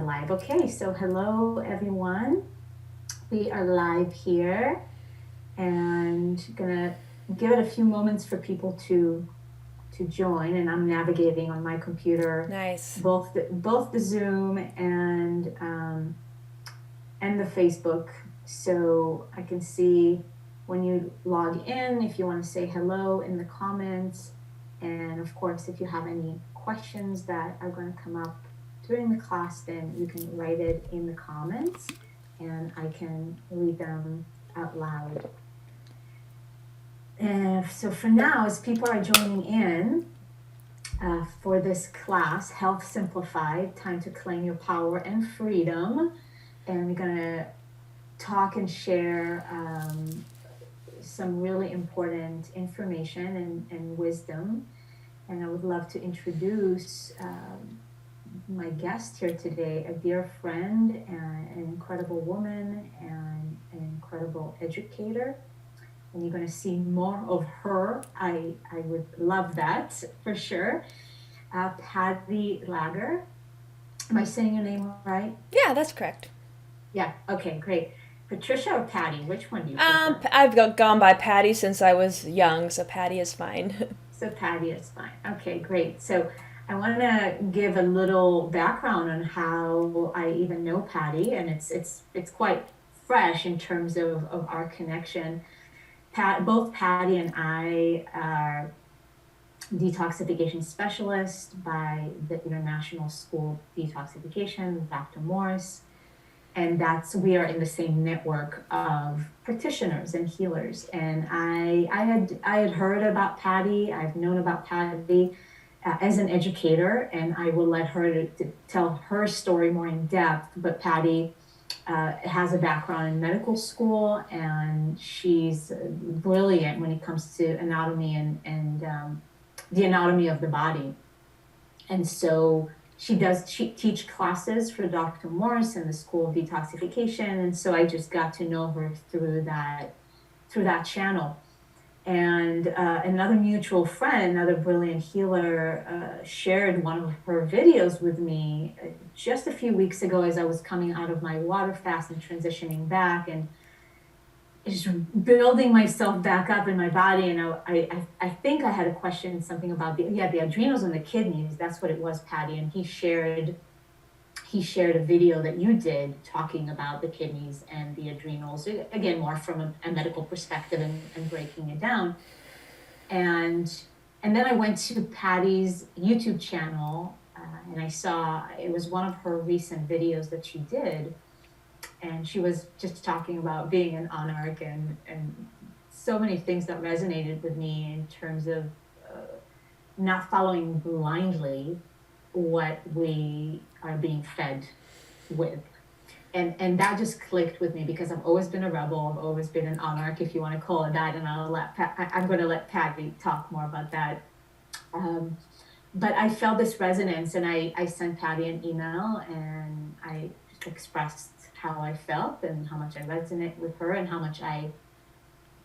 Live. Okay, so hello everyone. We are live here and gonna give it a few moments for people to join. And I'm navigating on my computer Nice. both the Zoom and the Facebook, so I can see when you log in if you want to say hello in the comments, and of course if you have any questions that are going to come up during the class, then you can write it in the comments and I can read them out loud. And so for now, as people are joining in for this class, Health Simplified, Time to Claim Your Power and Freedom, and we're going to talk and share some really important information and wisdom. And I would love to introduce my guest here today, a dear friend, and an incredible woman, and an incredible educator. And you're going to see more of her. I would love that for sure. Patty Lager. Am I saying your name right? Yeah, that's correct. Yeah. Okay, great. Patricia or Patty? Which one do you prefer? I've gone by Patty since I was young, so Patty is fine. So Patty is fine. Okay, great. So I want to give a little background on how I even know Patty, and it's quite fresh in terms of our connection. Both Patty and I are detoxification specialists by the International School of Detoxification, Dr. Morris, and we are in the same network of practitioners and healers. And I had heard about Patty. I've known about Patty as an educator, and I will let her to tell her story more in depth. But Patty has a background in medical school, and she's brilliant when it comes to anatomy and the anatomy of the body. And so she teach classes for Dr. Morris in the School of Detoxification. And so I just got to know her through that channel. And another mutual friend, another brilliant healer, shared one of her videos with me just a few weeks ago as I was coming out of my water fast and transitioning back and just building myself back up in my body. And I think I had a question, something about the adrenals and the kidneys. That's what it was, Patty. And he shared a video that you did talking about the kidneys and the adrenals, again, more from a medical perspective and breaking it down. And then I went to Patty's YouTube channel and I saw it was one of her recent videos that she did. And she was just talking about being an anarch and so many things that resonated with me in terms of not following blindly what we are being fed with. And that just clicked with me because I've always been a rebel. I've always been an anarch, if you want to call it that. And I'm going to let Patty talk more about that. But I felt this resonance, and I sent Patty an email, and I just expressed how I felt and how much I resonate with her and how much I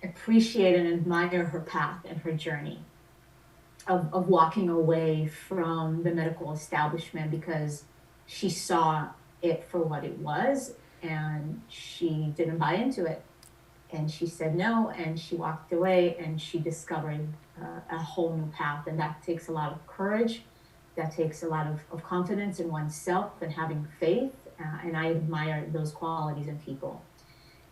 appreciate and admire her path and her journey of walking away from the medical establishment because she saw it for what it was and she didn't buy into it. And she said no, and she walked away, and she discovered a whole new path. And that takes a lot of courage. That takes a lot of confidence in oneself and having faith. And I admire those qualities in people.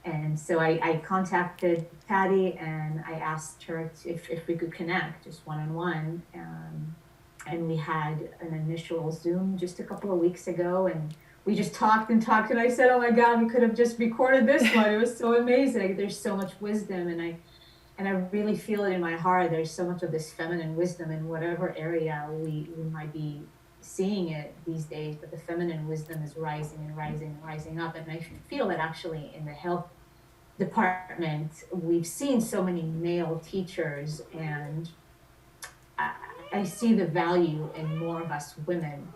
And so I contacted Patty and I asked her if we could connect just one-on-one. And we had an initial Zoom just a couple of weeks ago, and we just talked and talked. And I said, oh my God, we could have just recorded this one. It was so amazing. There's so much wisdom, and I really feel it in my heart. There's so much of this feminine wisdom in whatever area we might be seeing it these days, but the feminine wisdom is rising and rising and rising up. And I feel that actually in the health department, we've seen so many male teachers, and I see the value in more of us women.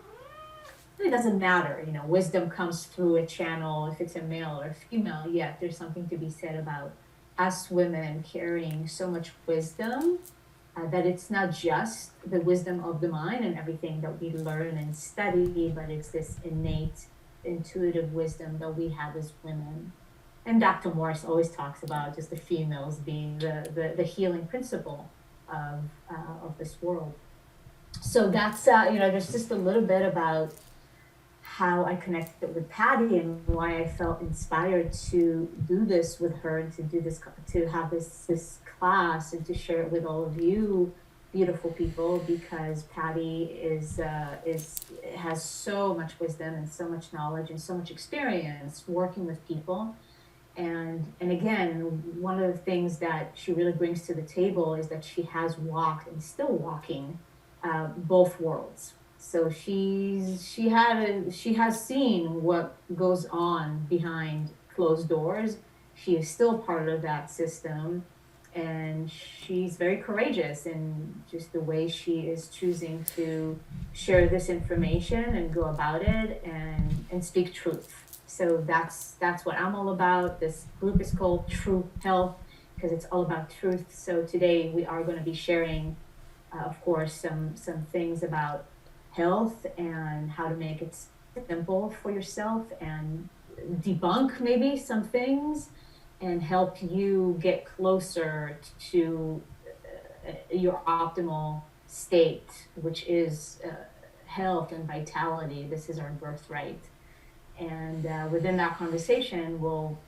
It doesn't matter, wisdom comes through a channel, if it's a male or female, yet there's something to be said about us women carrying so much wisdom that it's not just the wisdom of the mind and everything that we learn and study, but it's this innate intuitive wisdom that we have as women. And Dr. Morris always talks about just the females being the healing principle of this world. So that's, there's just a little bit about how I connected with Patty and why I felt inspired to do this with her and to do this, to have this class and to share it with all of you beautiful people, because Patty has so much wisdom and so much knowledge and so much experience working with people. And again, one of the things that she really brings to the table is that she has walked and still walking both worlds. So she has seen what goes on behind closed doors. She is still part of that system, and she's very courageous in just the way she is choosing to share this information and go about it and speak truth. So that's what I'm all about. This group is called True Health because it's all about truth. So today we are going to be sharing, of course, some things about health and how to make it simple for yourself and debunk maybe some things and help you get closer to your optimal state, which is health and vitality. This is our birthright. And within that conversation, we'll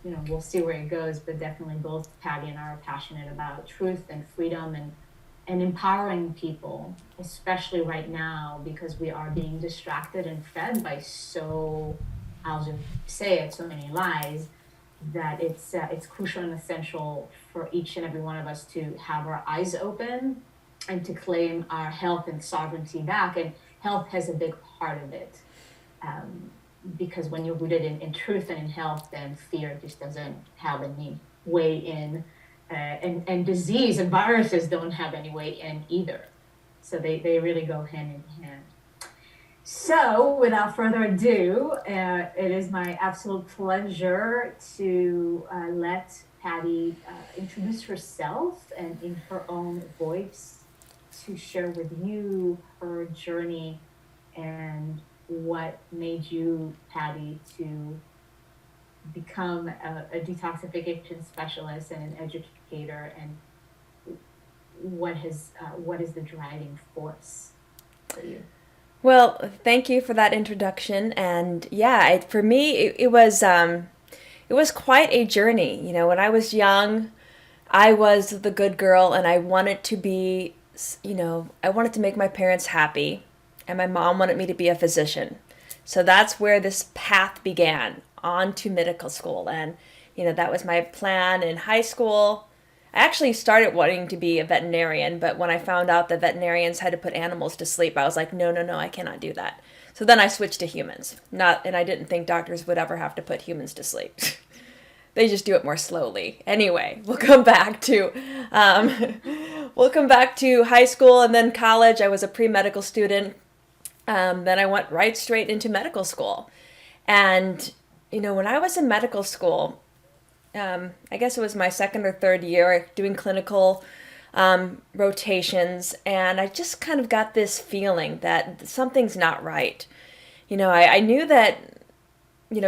see where it goes. But definitely, both Patty and I are passionate about truth and freedom and empowering people, especially right now, because we are being distracted and fed by I'll just say it, so many lies, that it's crucial and essential for each and every one of us to have our eyes open and to claim our health and sovereignty back. And health has a big part of it. Because when you're rooted in truth and in health, then fear just doesn't have any way in, and disease and viruses don't have any way in either. So they really go hand in hand. So without further ado, it is my absolute pleasure to let Patty introduce herself and in her own voice to share with you her journey and what made you, Patty, to become a detoxification specialist and an educator, and what is the driving force for you? Well, thank you for that introduction. And yeah, for me, it was quite a journey. You know, when I was young, I was the good girl, and I wanted to be, I wanted to make my parents happy, and my mom wanted me to be a physician. So that's where this path began, on to medical school. And, that was my plan in high school. I actually started wanting to be a veterinarian, but when I found out that veterinarians had to put animals to sleep, I was like, no, I cannot do that. So then I switched to humans. And I didn't think doctors would ever have to put humans to sleep. They just do it more slowly. Anyway, we'll come back to high school and then college. I was a pre-medical student. Then I went right straight into medical school. And, when I was in medical school, I guess it was my second or third year doing clinical rotations, and I just kind of got this feeling that something's not right. I knew that,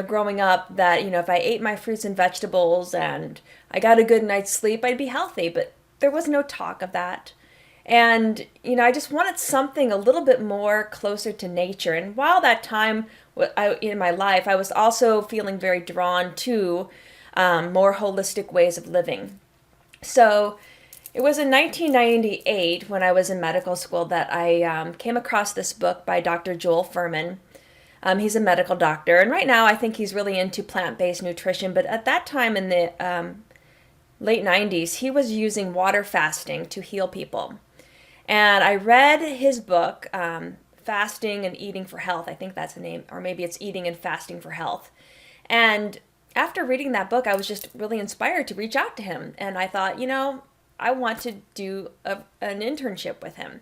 growing up that, if I ate my fruits and vegetables and I got a good night's sleep, I'd be healthy, but there was no talk of that. And, I just wanted something a little bit more closer to nature. And while that time in my life, I was also feeling very drawn to more holistic ways of living. So it was in 1998 when I was in medical school that I came across this book by Dr. Joel Fuhrman. He's a medical doctor, and right now I think he's really into plant-based nutrition, but at that time in the late 90s, he was using water fasting to heal people. And I read his book, Fasting and Eating for Health. I think that's the name, or maybe it's Eating and Fasting for Health. And after reading that book, I was just really inspired to reach out to him. And I thought, I want to do an internship with him.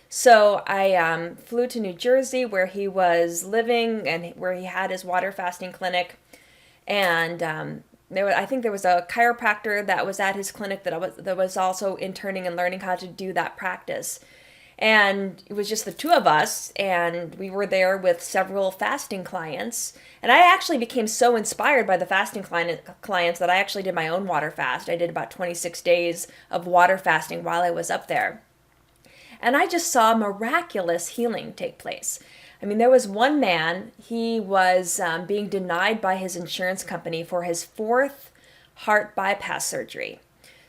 So I flew to New Jersey where he was living and where he had his water fasting clinic. And I think there was a chiropractor that was at his clinic that was also interning and learning how to do that practice. And it was just the two of us, and we were there with several fasting clients. And I actually became so inspired by the fasting clients that I actually did my own water fast. I did about 26 days of water fasting while I was up there. And I just saw miraculous healing take place. I mean, there was one man, he was being denied by his insurance company for his fourth heart bypass surgery.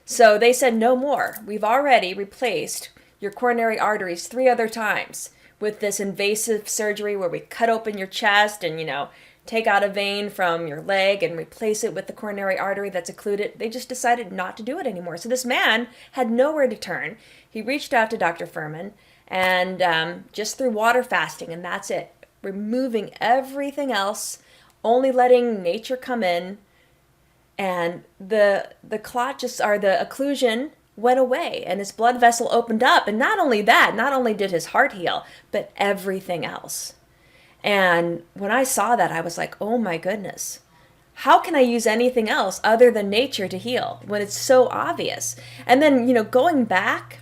So they said, no more. We've already replaced your coronary arteries 3 other times with this invasive surgery where we cut open your chest and, take out a vein from your leg and replace it with the coronary artery that's occluded. They just decided not to do it anymore. So this man had nowhere to turn. He reached out to Dr. Furman and just through water fasting, and that's it. Removing everything else, only letting nature come in, and the clot just, or the occlusion went away, and his blood vessel opened up. And not only that, not only did his heart heal, but everything else. And when I saw that, I was like, oh my goodness, how can I use anything else other than nature to heal when it's so obvious? And then, going back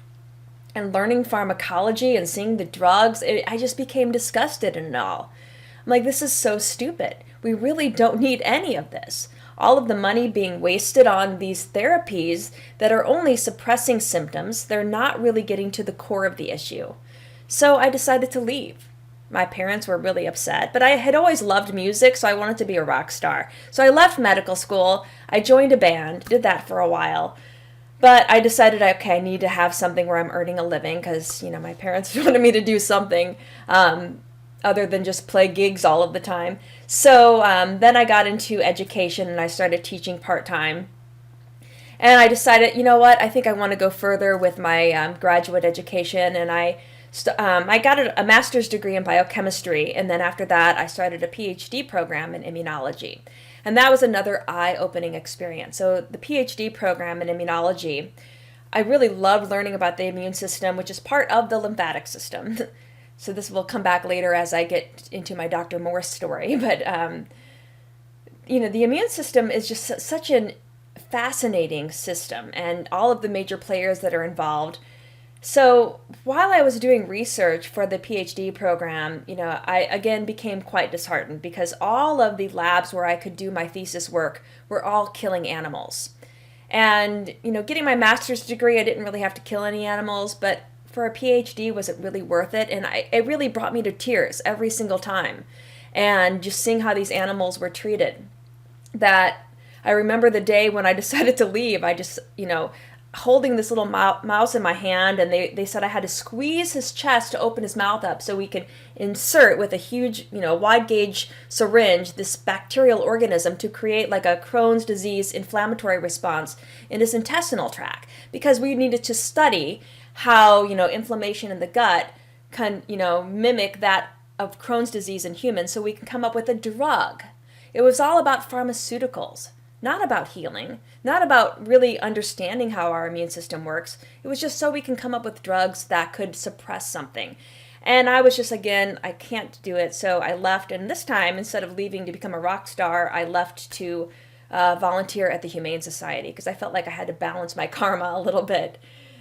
and learning pharmacology and seeing the drugs, I just became disgusted in it all. I'm like, this is so stupid. We really don't need any of this. All of the money being wasted on these therapies that are only suppressing symptoms. They're not really getting to the core of the issue. So I decided to leave. My parents were really upset, but I had always loved music, so I wanted to be a rock star. So I left medical school, I joined a band, did that for a while, but I decided, okay, I need to have something where I'm earning a living because, my parents wanted me to do something other than just play gigs all of the time. So then I got into education and I started teaching part-time. And I decided, you know what, I think I want to go further with my graduate education, and I got a master's degree in biochemistry, and then after that, I started a PhD program in immunology. And that was another eye-opening experience. So the PhD program in immunology, I really loved learning about the immune system, which is part of the lymphatic system. So this will come back later as I get into my Dr. Morse story. But, the immune system is just such an fascinating system, and all of the major players that are involved. So while I was doing research for the PhD program, I again became quite disheartened because all of the labs where I could do my thesis work were all killing animals. And, getting my master's degree, I didn't really have to kill any animals, but for a PhD, was it really worth it? And it really brought me to tears every single time. And just seeing how these animals were treated. That I remember the day when I decided to leave, I just, holding this little mouse in my hand, and they said I had to squeeze his chest to open his mouth up so we could insert with a huge, wide gauge syringe this bacterial organism to create like a Crohn's disease inflammatory response in his intestinal tract, because we needed to study how, inflammation in the gut can, mimic that of Crohn's disease in humans so we can come up with a drug. It was all about pharmaceuticals. Not about healing, not about really understanding how our immune system works. It was just so we can come up with drugs that could suppress something. And I was just, again, I can't do it. So I left. And this time, instead of leaving to become a rock star, I left to volunteer at the Humane Society because I felt like I had to balance my karma a little bit.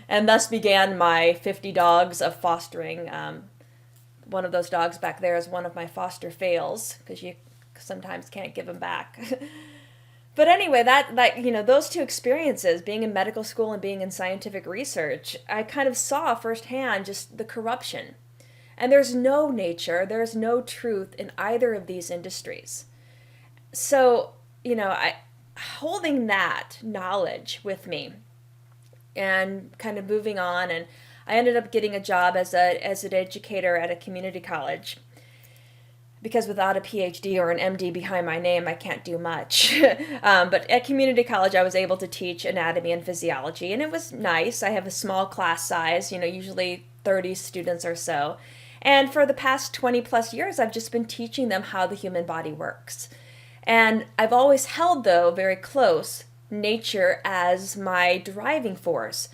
And thus began my 50 dogs of fostering. One of those dogs back there is one of my foster fails because you sometimes can't give them back. But anyway, that those two experiences, being in medical school and being in scientific research, I kind of saw firsthand just the corruption. And there's no nature, there's no truth in either of these industries. So, I holding that knowledge with me and kind of moving on, and I ended up getting a job as an educator at a community college. Because without a PhD or an MD behind my name, I can't do much. But at community college, I was able to teach anatomy and physiology, and it was nice. I have a small class size, usually 30 students or so. And for the past 20 plus years, I've just been teaching them how the human body works. And I've always held, though, very close nature as my driving force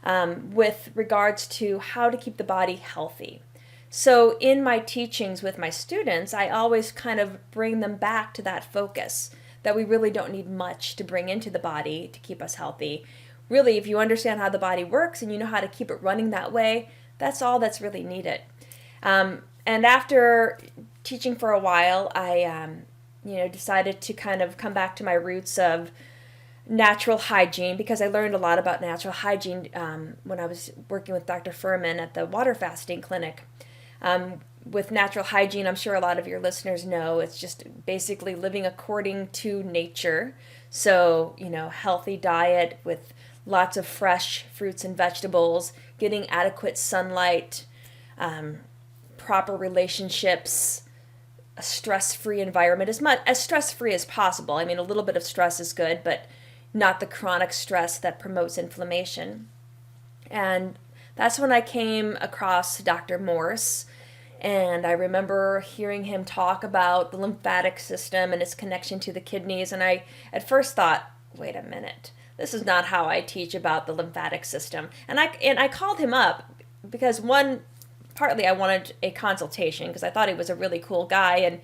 with regards to how to keep the body healthy. So in my teachings with my students, I always kind of bring them back to that focus, that we really don't need much to bring into the body to keep us healthy. Really, if you understand how the body works and you know how to keep it running that way, That's all that's really needed. And after teaching for a while, I decided to kind of come back to my roots of natural hygiene because I learned a lot about natural hygiene when I was working with Dr. Furman at the water fasting clinic. With natural hygiene, I'm sure a lot of your listeners know it's just basically living according to nature. So, healthy diet with lots of fresh fruits and vegetables, getting adequate sunlight, proper relationships, a stress-free environment, as stress-free as possible. I mean, a little bit of stress is good, but not the chronic stress that promotes inflammation. And that's when I came across Dr. Morse. And I remember hearing him talk about the lymphatic system and its connection to the kidneys. And I at first thought, wait a minute, this is not how I teach about the lymphatic system. And I called him up because partly I wanted a consultation because I thought he was a really cool guy and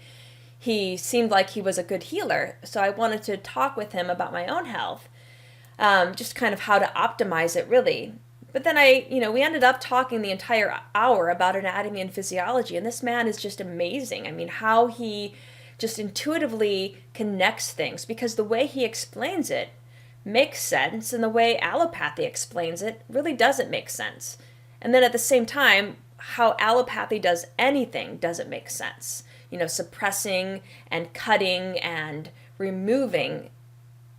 he seemed like he was a good healer. So I wanted to talk with him about my own health, just kind of how to optimize it really. But then we ended up talking the entire hour about anatomy and physiology, and this man is just amazing. I mean, how he just intuitively connects things because the way he explains it makes sense, and the way allopathy explains it really doesn't make sense. And then at the same time, how allopathy does anything doesn't make sense. Suppressing and cutting and removing,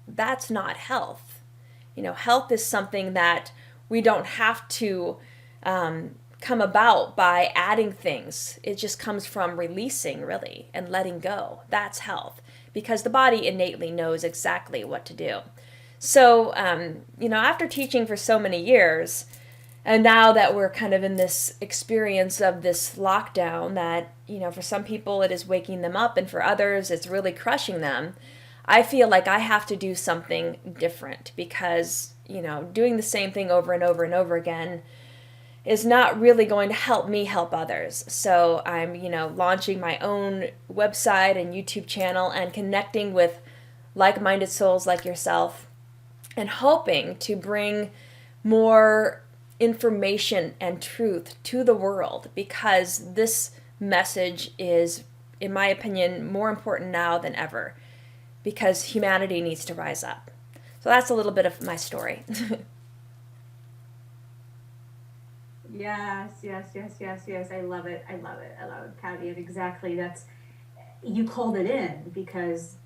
that's not health. Health is something that we don't have to come about by adding things. It just comes from releasing, really, and letting go. That's health, because the body innately knows exactly what to do. So, after teaching for so many years, and now that we're kind of in this experience of this lockdown that, for some people it is waking them up and for others it's really crushing them, I feel like I have to do something different because, doing the same thing over and over and over again is not really going to help me help others. So I'm, launching my own website and YouTube channel and connecting with like-minded souls like yourself and hoping to bring more information and truth to the world because this message is, in my opinion, more important now than ever because humanity needs to rise up. So that's a little bit of my story. Yes, yes, yes, yes, yes. I love it. I love it. I love it, Patty. And exactly, you called it in because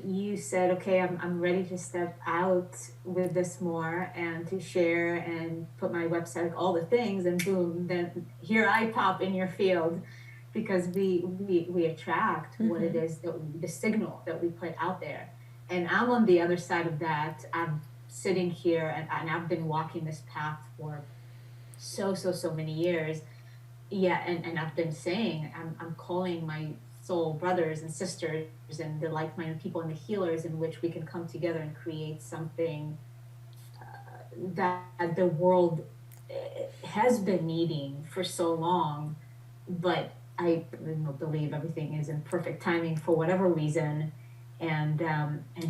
you said, okay, I'm ready to step out with this more and to share and put my website, all the things, and boom, then here I pop in your field because we attract what it Mm-hmm. is the signal that we put out there. And I'm on the other side of that. I'm sitting here and I've been walking this path for so many years. Yeah, and I've been saying I'm calling my soul brothers and sisters and the like-minded people and the healers in which we can come together and create something that the world has been needing for so long. But I believe everything is in perfect timing for whatever reason. And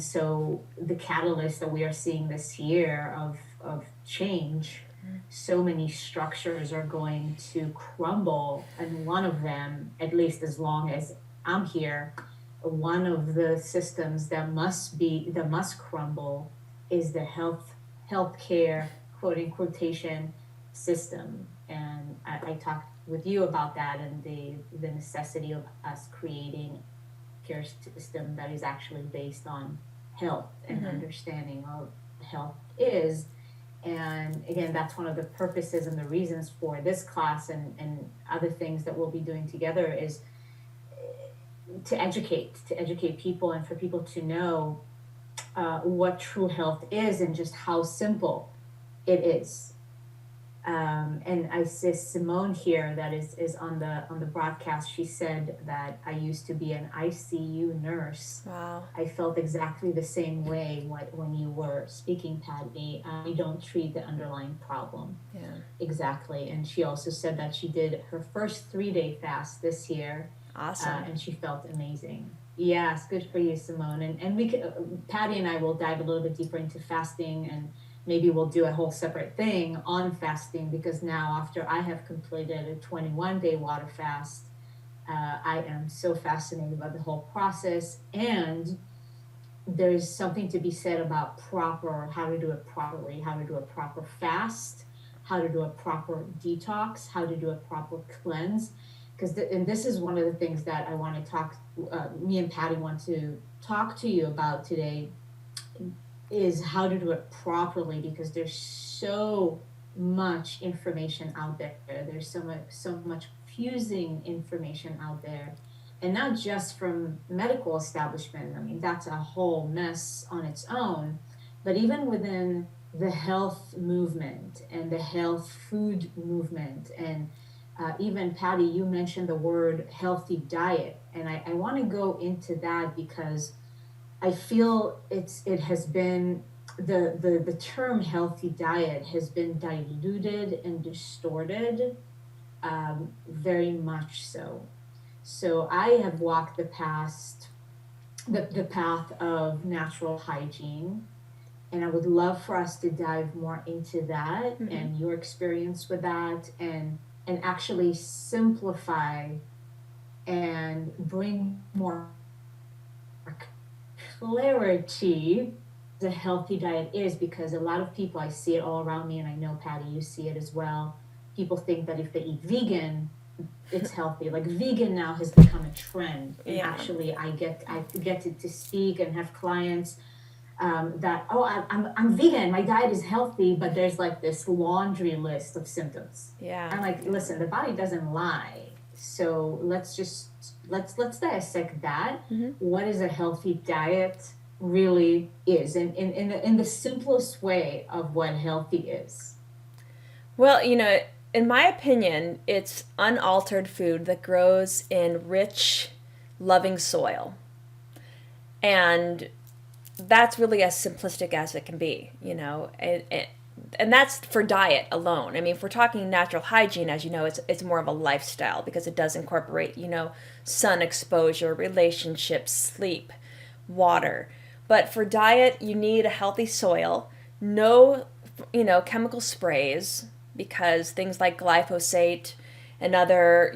so the catalyst that we are seeing this year of change, so many structures are going to crumble, and one of them, at least as long as I'm here, one of the systems that must crumble is the healthcare quoting quotation system. And I talked with you about that and the necessity of us creating care system that is actually based on health and Mm-hmm. understanding of health is. And again, that's one of the purposes and the reasons for this class and other things that we'll be doing together is to educate people and for people to know what true health is and just how simple it is. And I see Simone here that is on the broadcast. She said that I used to be an ICU nurse. Wow. I felt exactly the same way when you were speaking, Patty. I don't treat the underlying problem. Yeah. Exactly. And she also said that she did her first 3-day fast this year, Awesome. and she felt amazing. Yes, good for you, Simone. And we could, Patty and I will dive a little bit deeper into fasting and maybe we'll do a whole separate thing on fasting, because now after I have completed a 21-day water fast, I am so fascinated by the whole process. And there's something to be said about proper, how to do it properly, how to do a proper fast, how to do a proper detox, how to do a proper cleanse. Because and this is one of the things that I want to talk, me and Patty want to talk to you about today, is how to do it properly, because there's so much information out there. There's so much confusing information out there, and not just from medical establishment. I mean, that's a whole mess on its own, but even within the health movement and the health food movement, and even Patty, you mentioned the word healthy diet, and I want to go into that because I feel it has been the term healthy diet has been diluted and distorted, very much so. So I have walked the path of natural hygiene, and I would love for us to dive more into that Mm-hmm. and your experience with that, and actually simplify and bring more clarity the healthy diet is, because a lot of people, I see it all around me, and I know Patty, you see it as well. People think that if they eat vegan, it's healthy. Like vegan now has become a trend, and Yeah. actually, I get to speak and have clients, that, oh, I'm vegan, my diet is healthy, but there's like this laundry list of symptoms. Yeah. I'm like, listen, the body doesn't lie. So let's dissect that. Mm-hmm. What is a healthy diet really is, and in the simplest way of what healthy is. Well, in my opinion, it's unaltered food that grows in rich, loving soil. And that's really as simplistic as it can be, and that's for diet alone. I mean, if we're talking natural hygiene, as you know, it's more of a lifestyle because it does incorporate, sun exposure, relationships, sleep, water. But for diet, you need a healthy soil, no, chemical sprays, because things like glyphosate and other,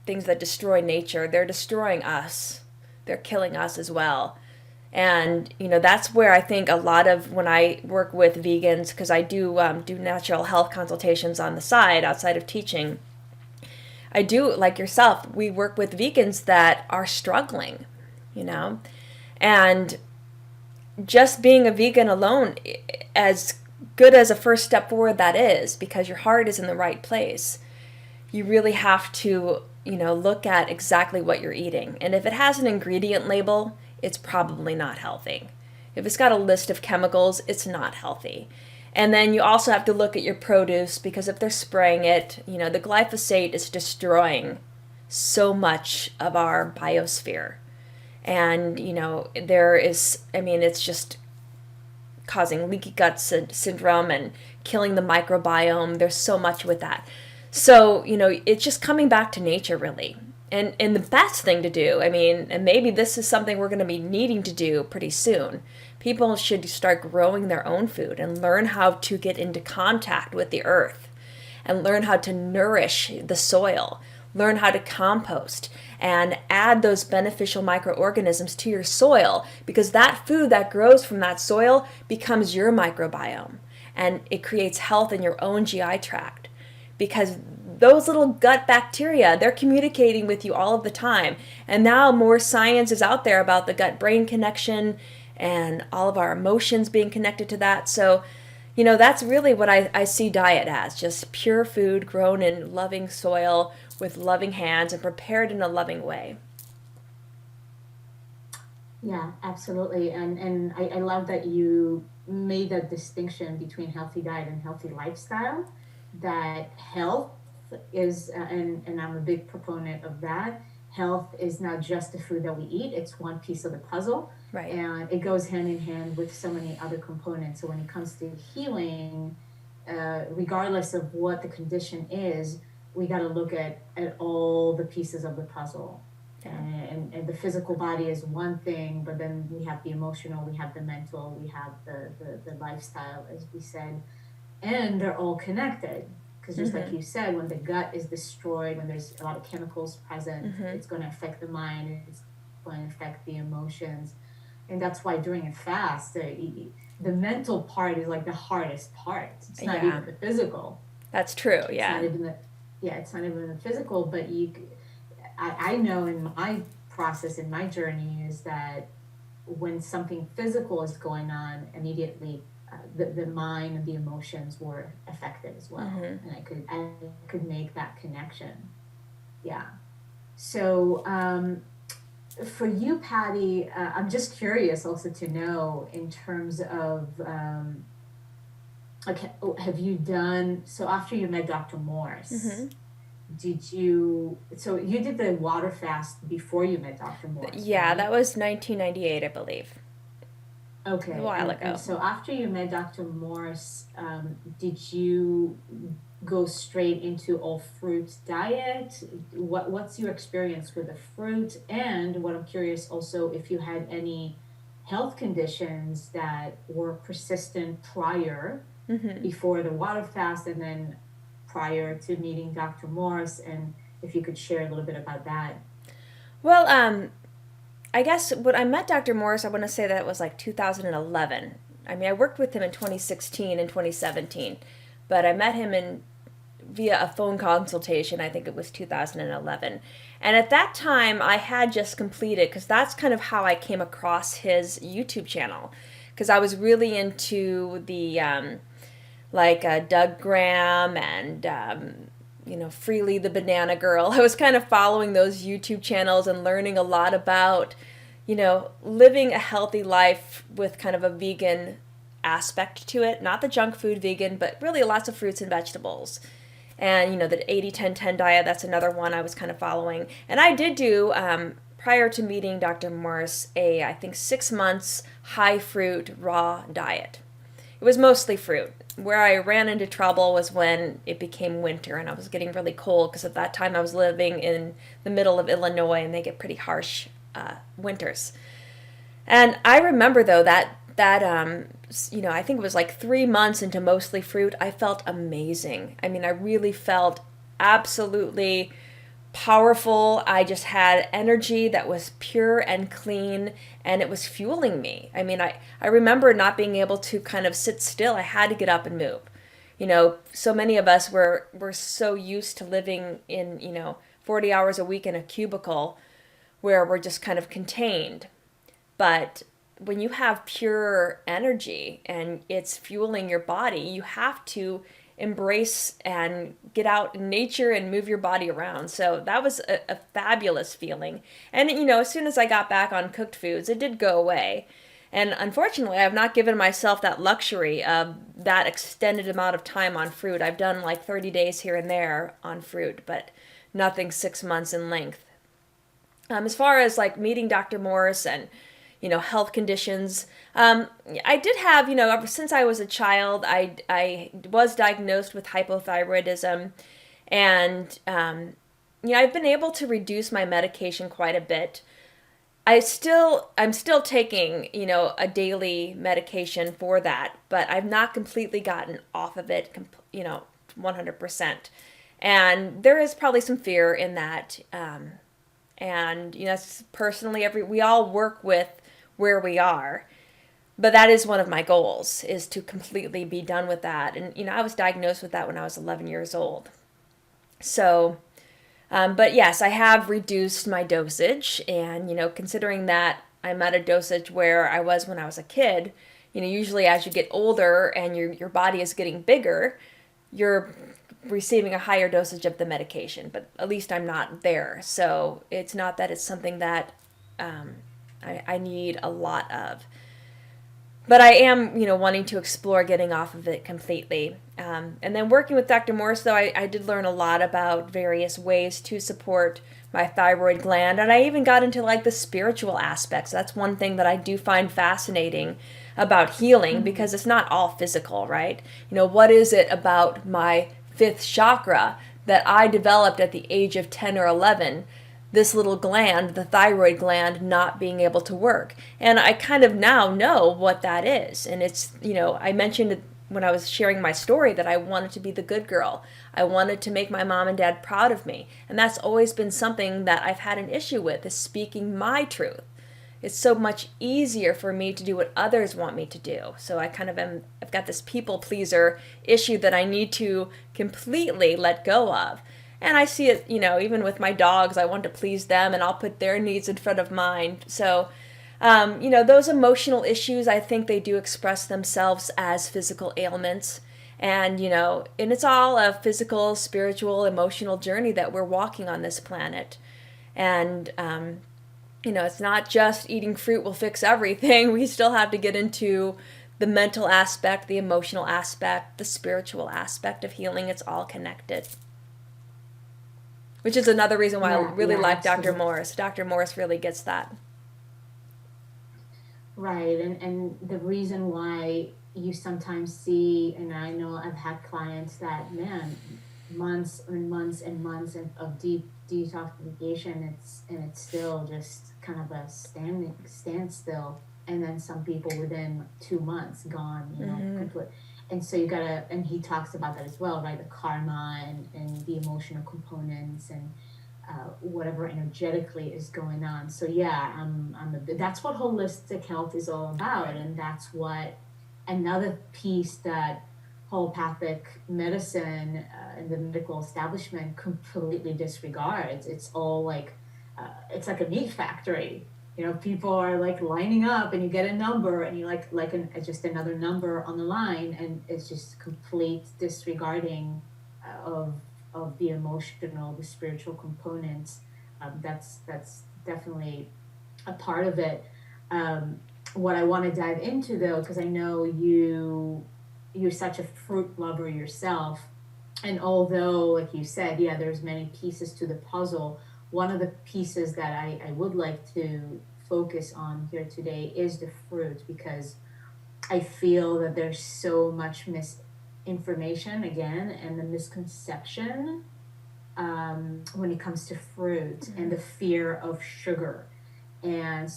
things that destroy nature, they're destroying us. They're killing us as well. And that's where I think a lot of when I work with vegans, because I do natural health consultations on the side outside of teaching. I do, like yourself, we work with vegans that are struggling, you know, and just being a vegan alone, as good as a first step forward that is, because your heart is in the right place, you really have to, look at exactly what you're eating. And if it has an ingredient label, it's probably not healthy. If it's got a list of chemicals, it's not healthy. And then you also have to look at your produce, because if they're spraying it, the glyphosate is destroying so much of our biosphere. And, there is, I mean, it's just causing leaky gut syndrome and killing the microbiome. There's so much with that. So, it's just coming back to nature, really. And the best thing to do, I mean, and maybe this is something we're going to be needing to do pretty soon. People should start growing their own food and learn how to get into contact with the earth and learn how to nourish the soil, learn how to compost and add those beneficial microorganisms to your soil, because that food that grows from that soil becomes your microbiome, and it creates health in your own GI tract, because those little gut bacteria, they're communicating with you all of the time. And now more science is out there about the gut-brain connection and all of our emotions being connected to that. So, that's really what I see diet as, just pure food grown in loving soil with loving hands and prepared in a loving way. Yeah, absolutely. And I love that you made that distinction between healthy diet and healthy lifestyle. That health is, and I'm a big proponent of that. Health is not just the food that we eat, it's one piece of the puzzle. Right. And it goes hand in hand with so many other components. So when it comes to healing, regardless of what the condition is, we got to look at all the pieces of the puzzle. And the physical body is one thing, but then we have the emotional, we have the mental, we have the lifestyle, as we said, and they're all connected. Because just like Mm-hmm. you said, when the gut is destroyed, when there's a lot of chemicals present, Mm-hmm. it's going to affect the mind, it's going to affect the emotions. And that's why during a fast, the mental part is like the hardest part. It's not Yeah, even the physical. that's true. It's not Yeah. even the, yeah, it's not even the physical, but I know in my process, in my journey, is that when something physical is going on, immediately the mind and the emotions were affected as well, Mm-hmm. and I could make that connection. Yeah. So for you, Patty, I'm just curious also to know in terms of like, have you done so after you met Dr. Morse? Mm-hmm. Did you so you did the water fast before you met Dr. Morse, Yeah, that right? was 1998, I believe. It was a Okay, while and ago. so after you met Dr. Morse, did you go straight into all fruit diet? What's your experience with the fruit? And what I'm curious also if you had any health conditions that were persistent prior, Mm-hmm. before the water fast, and then prior to meeting Dr. Morse, and if you could share a little bit about that. Well, I guess when I met Dr. Morris, I want to say that it was like 2011. I mean, I worked with him in 2016 and 2017, but I met him in via a phone consultation. I think it was 2011. And at that time, I had just completed, because that's kind of how I came across his YouTube channel. Because I was really into the Doug Graham and Freely the Banana Girl. I was kind of following those YouTube channels and learning a lot about, living a healthy life with kind of a vegan aspect to it. Not the junk food vegan, but really lots of fruits and vegetables. And, the 80-10-10 diet, that's another one I was kind of following. And I did do, prior to meeting Dr. Morris, I think 6 months high fruit raw diet. It was mostly fruit. Where I ran into trouble was when it became winter and I was getting really cold, because at that time I was living in the middle of Illinois and they get pretty harsh winters. And I remember though that I think it was like 3 months into mostly fruit, I felt amazing. I mean, I really felt absolutely powerful. I just had energy that was pure and clean, and it was fueling me. I mean, I remember not being able to kind of sit still. I had to get up and move. So many of us were so used to living in, 40 hours a week in a cubicle where we're just kind of contained. But when you have pure energy and it's fueling your body, you have to embrace and get out in nature and move your body around. So that was a fabulous feeling. And, as soon as I got back on cooked foods, it did go away. And unfortunately, I've not given myself that luxury of that extended amount of time on fruit. I've done like 30 days here and there on fruit, but nothing 6 months in length. As far as like meeting Dr. Morris and health conditions, I did have, ever since I was a child, I was diagnosed with hypothyroidism, and I've been able to reduce my medication quite a bit. I'm still taking, a daily medication for that, but I've not completely gotten off of it, 100%. And there is probably some fear in that. And personally, we all work with where we are, but that is one of my goals, is to completely be done with that. And I was diagnosed with that when I was 11 years old. So but yes, I have reduced my dosage, and considering that I'm at a dosage where I was when I was a kid, usually as you get older and your body is getting bigger, you're receiving a higher dosage of the medication. But at least I'm not there, so it's not that it's something that um, I need a lot of. But I am, wanting to explore getting off of it completely. And then working with Dr. Morse, though, I did learn a lot about various ways to support my thyroid gland. And I even got into like the spiritual aspects. That's one thing that I do find fascinating about healing, Mm-hmm. because it's not all physical, right? What is it about my fifth chakra that I developed at the age of 10 or 11 this little gland, the thyroid gland, not being able to work. And I kind of now know what that is. And it's, I mentioned when I was sharing my story that I wanted to be the good girl. I wanted to make my mom and dad proud of me. And that's always been something that I've had an issue with, is speaking my truth. It's so much easier for me to do what others want me to do. So I've got this people pleaser issue that I need to completely let go of. And I see it, even with my dogs, I want to please them and I'll put their needs in front of mine. So, those emotional issues, I think they do express themselves as physical ailments. And it's all a physical, spiritual, emotional journey that we're walking on this planet. And, it's not just eating fruit will fix everything. We still have to get into the mental aspect, the emotional aspect, the spiritual aspect of healing. It's all connected. Which is another reason why I really like Dr. Morris. Dr. Morris really gets that. Right. And the reason why you sometimes see, and I know I've had clients that, man, months and months and months of deep detoxification, it's still just kind of a standstill. And then some people within 2 months gone, complete. And so and he talks about that as well, right? The karma and the emotional components and whatever energetically is going on. So yeah, that's what holistic health is all about. And that's what another piece that homeopathic medicine and the medical establishment completely disregards. It's all like, it's like a meat factory. People are like lining up and you get a number and you just another number on the line, and it's just complete disregarding of the emotional, the spiritual components. That's definitely a part of it. What I want to dive into though, because I know you're such a fruit lover yourself, and although, like you said, yeah, there's many pieces to the puzzle, one of the pieces that I would like to focus on here today is the fruit, because I feel that there's so much misinformation again and the misconception when it comes to fruit, and the fear of sugar, and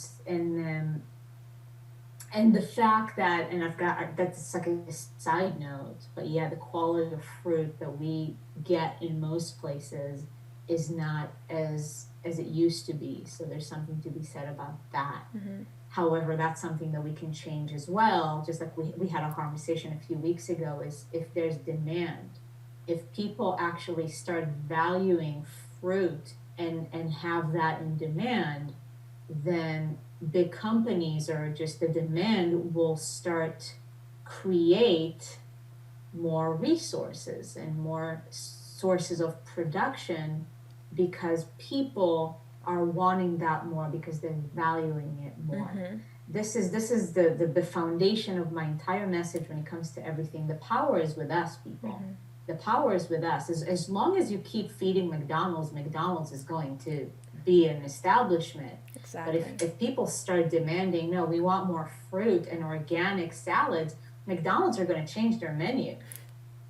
and the fact that, and that's like a side note, but yeah, the quality of fruit that we get in most places is not as it used to be. So there's something to be said about that. However, that's something that we can change as well. Just like we had a conversation a few weeks ago, is if there's demand, if people actually start valuing fruit and have that in demand, then big companies, or just the demand, will start create more resources and more sources of production, because people are wanting that more, because they're valuing it more. This is the foundation of my entire message when it comes to everything. The power is with us, people. The power is with us. As long as you keep feeding McDonald's is going to be an establishment. Exactly. But if people start demanding, no, we want more fruit and organic salads, McDonald's are going to change their menu,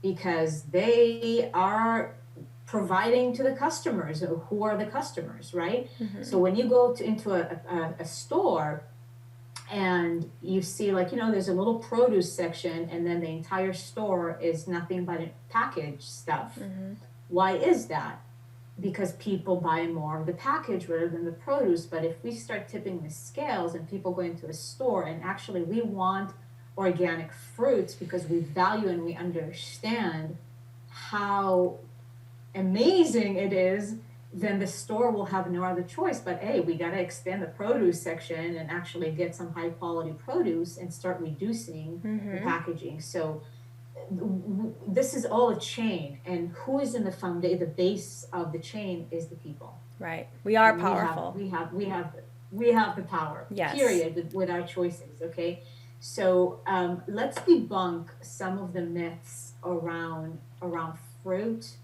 because they are providing to the customers. Who are the customers, right? So when you go into a store and you see, like, there's a little produce section, and then the entire store is nothing but packaged stuff. Why is that? Because people buy more of the package rather than the produce. But if we start tipping the scales and people go into a store and actually we want organic fruits because we value and we understand how amazing it is, then the store will have no other choice but, hey, we got to expand the produce section and actually get some high quality produce and start reducing the packaging. So this is all a chain, and who is in the base of the chain is the people. Right. We are powerful. We have the power. Yes. Period. With our choices. Okay. So let's debunk some of the myths around fruit,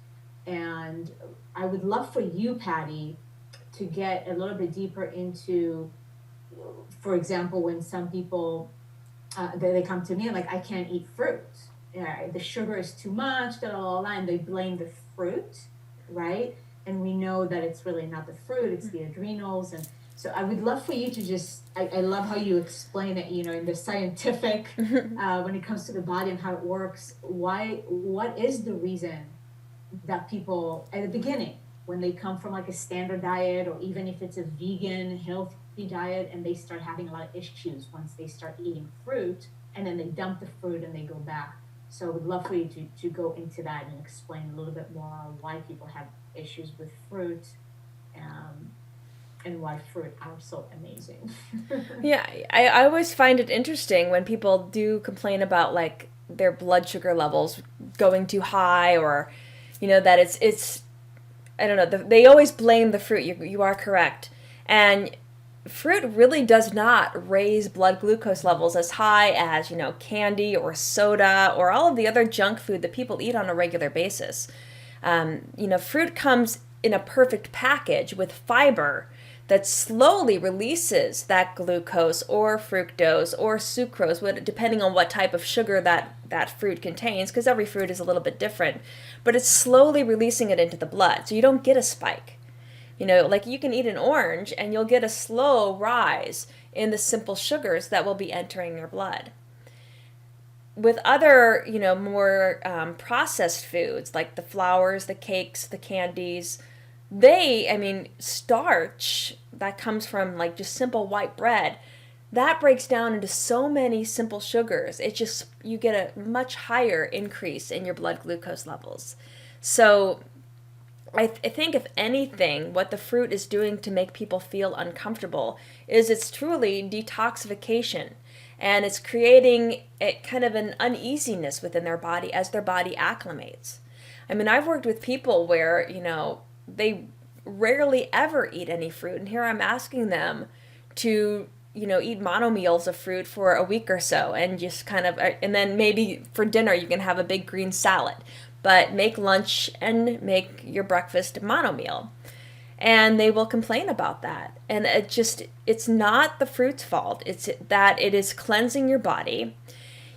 and I would love for you, Patty, to get a little bit deeper into, for example, when some people they come to me and like, I can't eat fruit. The sugar is too much, and they blame the fruit, right? and we know that it's really not the fruit, it's the adrenals. And so I would love for you to just, I love how you explain it, in the scientific, when it comes to the body and how it works. What is the reason that people at the beginning, when they come from like a standard diet, or even if it's a vegan healthy diet, and they start having a lot of issues once they start eating fruit, and then they dump the fruit and they go back. So I would love for you to go into that and explain a little bit more why people have issues with fruit, um, and why fruit are so amazing. Yeah, I always find it interesting when people do complain about like their blood sugar levels going too high, or that it's I don't know, they always blame the fruit. You are correct. And fruit really does not raise blood glucose levels as high as, candy or soda or all of the other junk food that people eat on a regular basis. Fruit comes in a perfect package with fiber that slowly releases that glucose or fructose or sucrose, depending on what type of sugar that fruit contains, because every fruit is a little bit different. But it's slowly releasing it into the blood, so you don't get a spike. Like you can eat an orange and you'll get a slow rise in the simple sugars that will be entering your blood. With other, more processed foods like the flours, the cakes, the candies, starch that comes from like just simple white bread, that breaks down into so many simple sugars. You get a much higher increase in your blood glucose levels. So I think if anything, what the fruit is doing to make people feel uncomfortable is it's truly detoxification. And it's creating a kind of an uneasiness within their body as their body acclimates. I've worked with people where, they rarely ever eat any fruit. And here I'm asking them to, eat mono meals of fruit for a week or so, and just kind of, and then maybe for dinner you can have a big green salad, but make lunch and make your breakfast mono meal. And they will complain about that. And it's not the fruit's fault. It's that it is cleansing your body.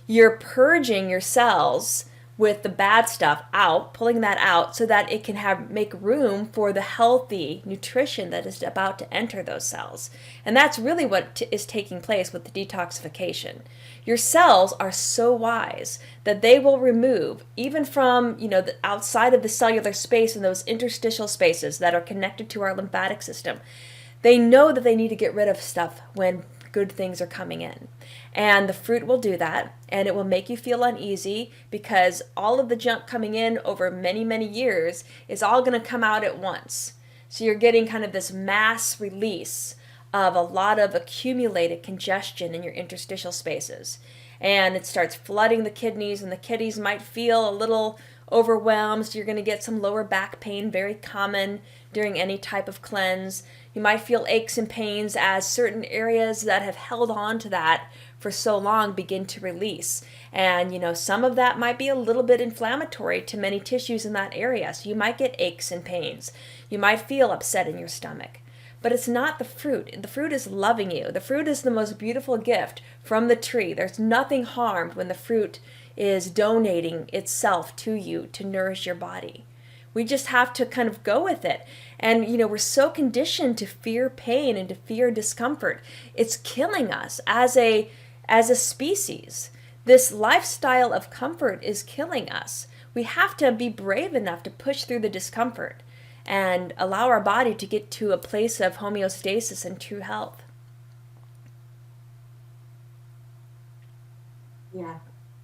You're purging your cells with the bad stuff out, pulling that out so that it can make room for the healthy nutrition that is about to enter those cells. And that's really what is taking place with the detoxification. Your cells are so wise that they will remove, even from, the outside of the cellular space and those interstitial spaces that are connected to our lymphatic system. They know that they need to get rid of stuff when good things are coming in. And the fruit will do that, and it will make you feel uneasy because all of the junk coming in over many, many years is all going to come out at once. So you're getting kind of this mass release of a lot of accumulated congestion in your interstitial spaces. And it starts flooding the kidneys, and the kidneys might feel a little overwhelmed. So you're going to get some lower back pain, very common during any type of cleanse. You might feel aches and pains as certain areas that have held on to that for so long begin to release. And, some of that might be a little bit inflammatory to many tissues in that area. So you might get aches and pains. You might feel upset in your stomach. But it's not the fruit. The fruit is loving you. The fruit is the most beautiful gift from the tree. There's nothing harmed when the fruit is donating itself to you to nourish your body. We just have to kind of go with it. And, we're so conditioned to fear pain and to fear discomfort. It's killing us as a species. This lifestyle of comfort is killing us. We have to be brave enough to push through the discomfort and allow our body to get to a place of homeostasis and true health. Yeah,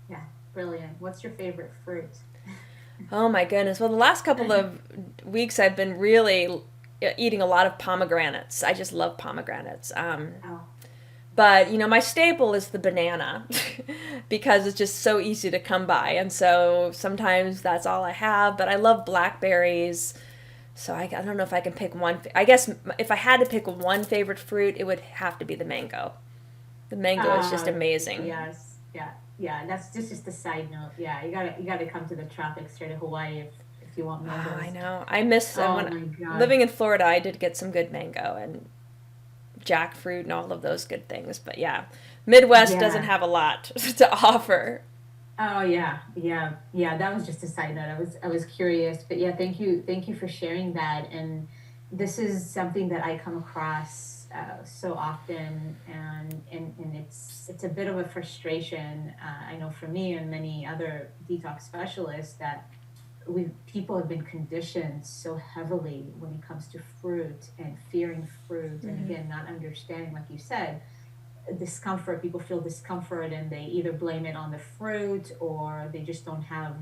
yeah, brilliant. What's your favorite fruit? Oh my goodness. Well, the last couple of weeks I've been really eating a lot of pomegranates. I just love pomegranates. Oh, But, my staple is the banana because it's just so easy to come by. And so sometimes that's all I have. But I love blackberries. So I don't know if I can pick one. I guess if I had to pick one favorite fruit, it would have to be the mango. The mango is just amazing. yes, yeah, yeah. This is the side note. Yeah, you gotta come to the tropics here to Hawaii if you want Oh, I mangoes. know. I miss Oh when my God. living in Florida. I did get some good mango and jackfruit and all of those good things. But yeah, Midwest doesn't Yeah. have a lot to offer. Oh yeah, yeah, yeah. That was just a side note. I was curious, but yeah, thank you for sharing that. And this is something that I come across so often, and it's a bit of a frustration. I know for me and many other detox specialists that we people have been conditioned so heavily when it comes to fruit and fearing fruit, and Mm-hmm. again, not understanding, like you said, discomfort. People feel discomfort and they either blame it on the fruit, or they just don't have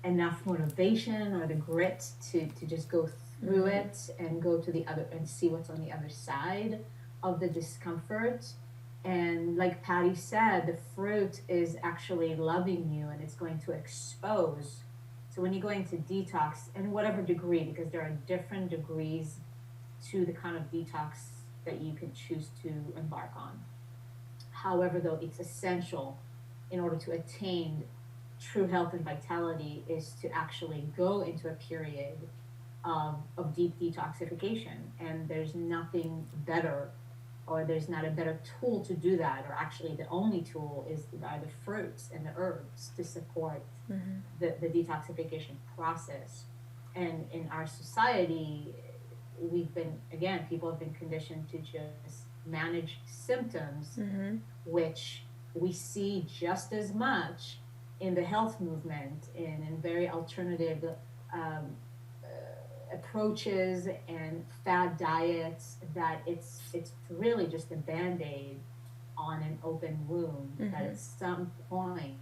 enough motivation or the grit to just go through Mm-hmm. it and go to the other and see what's on the other side of the discomfort. And like Patty said, the fruit is actually loving you and it's going to expose. So when you're going to detox, in whatever degree, because there are different degrees to the kind of detox that you can choose to embark on. However, though, it's essential in order to attain true health and vitality is to actually go into a period of deep detoxification. And there's nothing better, or there's not a better tool to do that, or actually the only tool are the fruits and the herbs to support Mm-hmm. the detoxification process. And in our society, we've been, again, people have been conditioned to just manage symptoms, Mm-hmm. which we see just as much in the health movement and in very alternative um, approaches and fad diets, that it's really just a band-aid on an open wound that Mm-hmm. at some point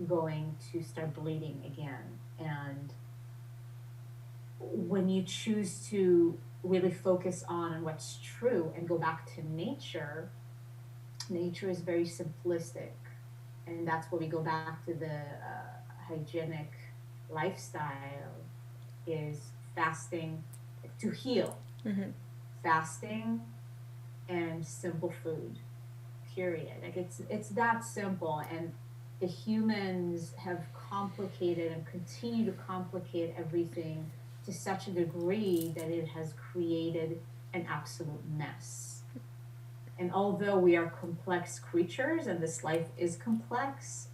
going to start bleeding again. And when you choose to really focus on what's true and go back to nature, nature is very simplistic. And that's where we go back to the hygienic lifestyle, is fasting to heal, Mm-hmm. fasting and simple food, period. Like it's that simple. And the humans have complicated and continue to complicate everything to such a degree that it has created an absolute mess. And although we are complex creatures and this life is complex,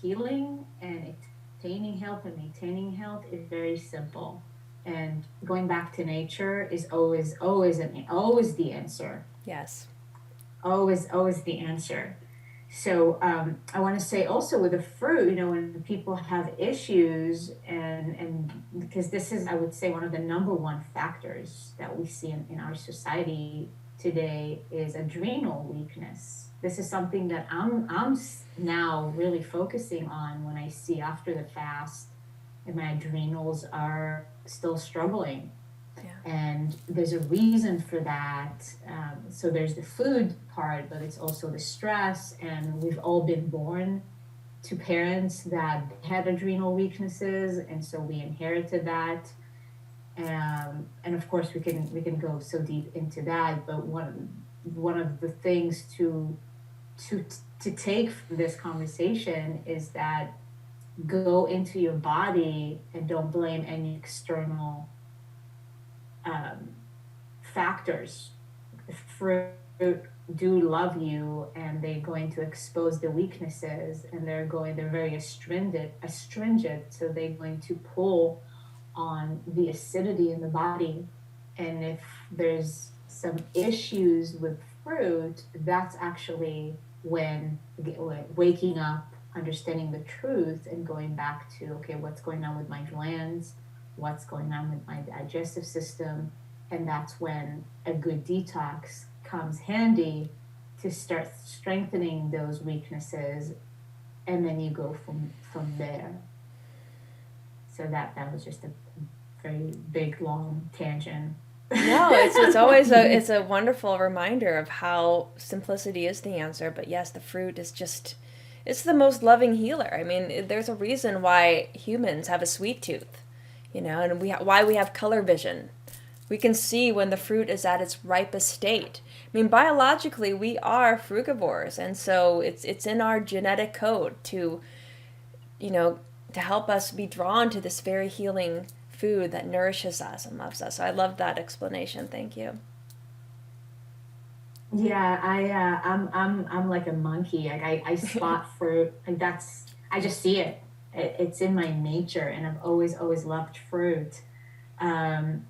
healing and attaining health and maintaining health is very simple. And going back to nature is always the answer. Yes. Always the answer. So I want to say also with the fruit, when people have issues, and because this is, I would say, one of the number one factors that we see in our society today is adrenal weakness. This is something that I'm now really focusing on when I see after the fast, and my adrenals are still struggling. Yeah. And there's a reason for that. So there's the food part, but it's also the stress. And we've all been born to parents that had adrenal weaknesses, and so we inherited that. And of course, we can go so deep into that. But one of the things to to take from this conversation is that go into your body and don't blame any external um, factors. The fruit do love you, and they're going to expose the weaknesses, and they're very astringent, so they're going to pull on the acidity in the body. And if there's some issues with fruit, that's actually when waking up, understanding the truth, and going back to, okay, what's going on with my glands, what's going on with my digestive system. And that's when a good detox comes handy to start strengthening those weaknesses, and then you go from there. So that was just a very big long tangent. No, it's always it's a wonderful reminder of how simplicity is the answer. But yes, the fruit is just it's the most loving healer. I mean, there's a reason why humans have a sweet tooth, and why we have color vision. We can see when the fruit is at its ripest state. I mean, biologically, we are frugivores, and so it's in our genetic code you know, to help us be drawn to this very healing food that nourishes us and loves us. So I love that explanation. Thank you. Yeah, I'm like a monkey. Like I spot fruit. Like I just see it's in my nature, and I've always loved fruit. Um,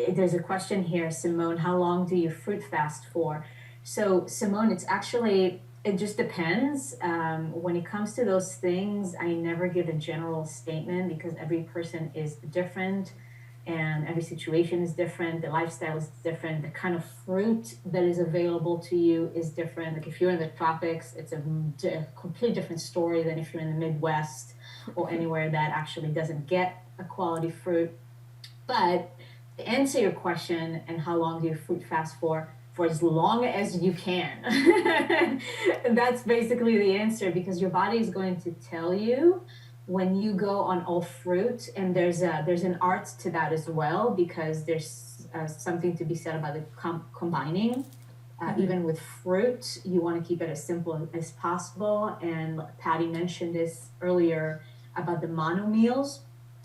there's a question here, Simone, how long do you fruit fast for? So, Simone, it's actually, it just depends. When it comes to those things, I never give a general statement because every person is different and every situation is different. The lifestyle is different. The kind of fruit that is available to you is different. Like if you're in the tropics, it's a completely different story than if you're in the Midwest or anywhere that actually doesn't get a quality fruit. But to answer your question and how long do you fruit fast for as long as you can. That's basically the answer because your body is going to tell you when you go on all fruit, and there's an art to that as well because there's something to be said about the combining. Mm-hmm. Even with fruit, you want to keep it as simple as possible. And Patty mentioned this earlier about the mono meals.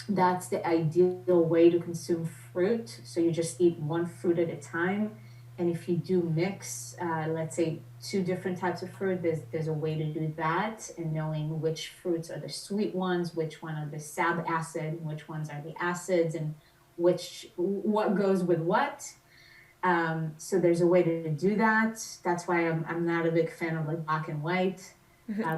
That's the ideal way to consume fruit. So you just eat one fruit at a time. And if you do mix, let's say two different types of fruit, there's a way to do that, and knowing which fruits are the sweet ones, which one are the sab acid, which ones are the acids, and which what goes with what. So there's a way to do that. That's why I'm not a big fan of like black and white.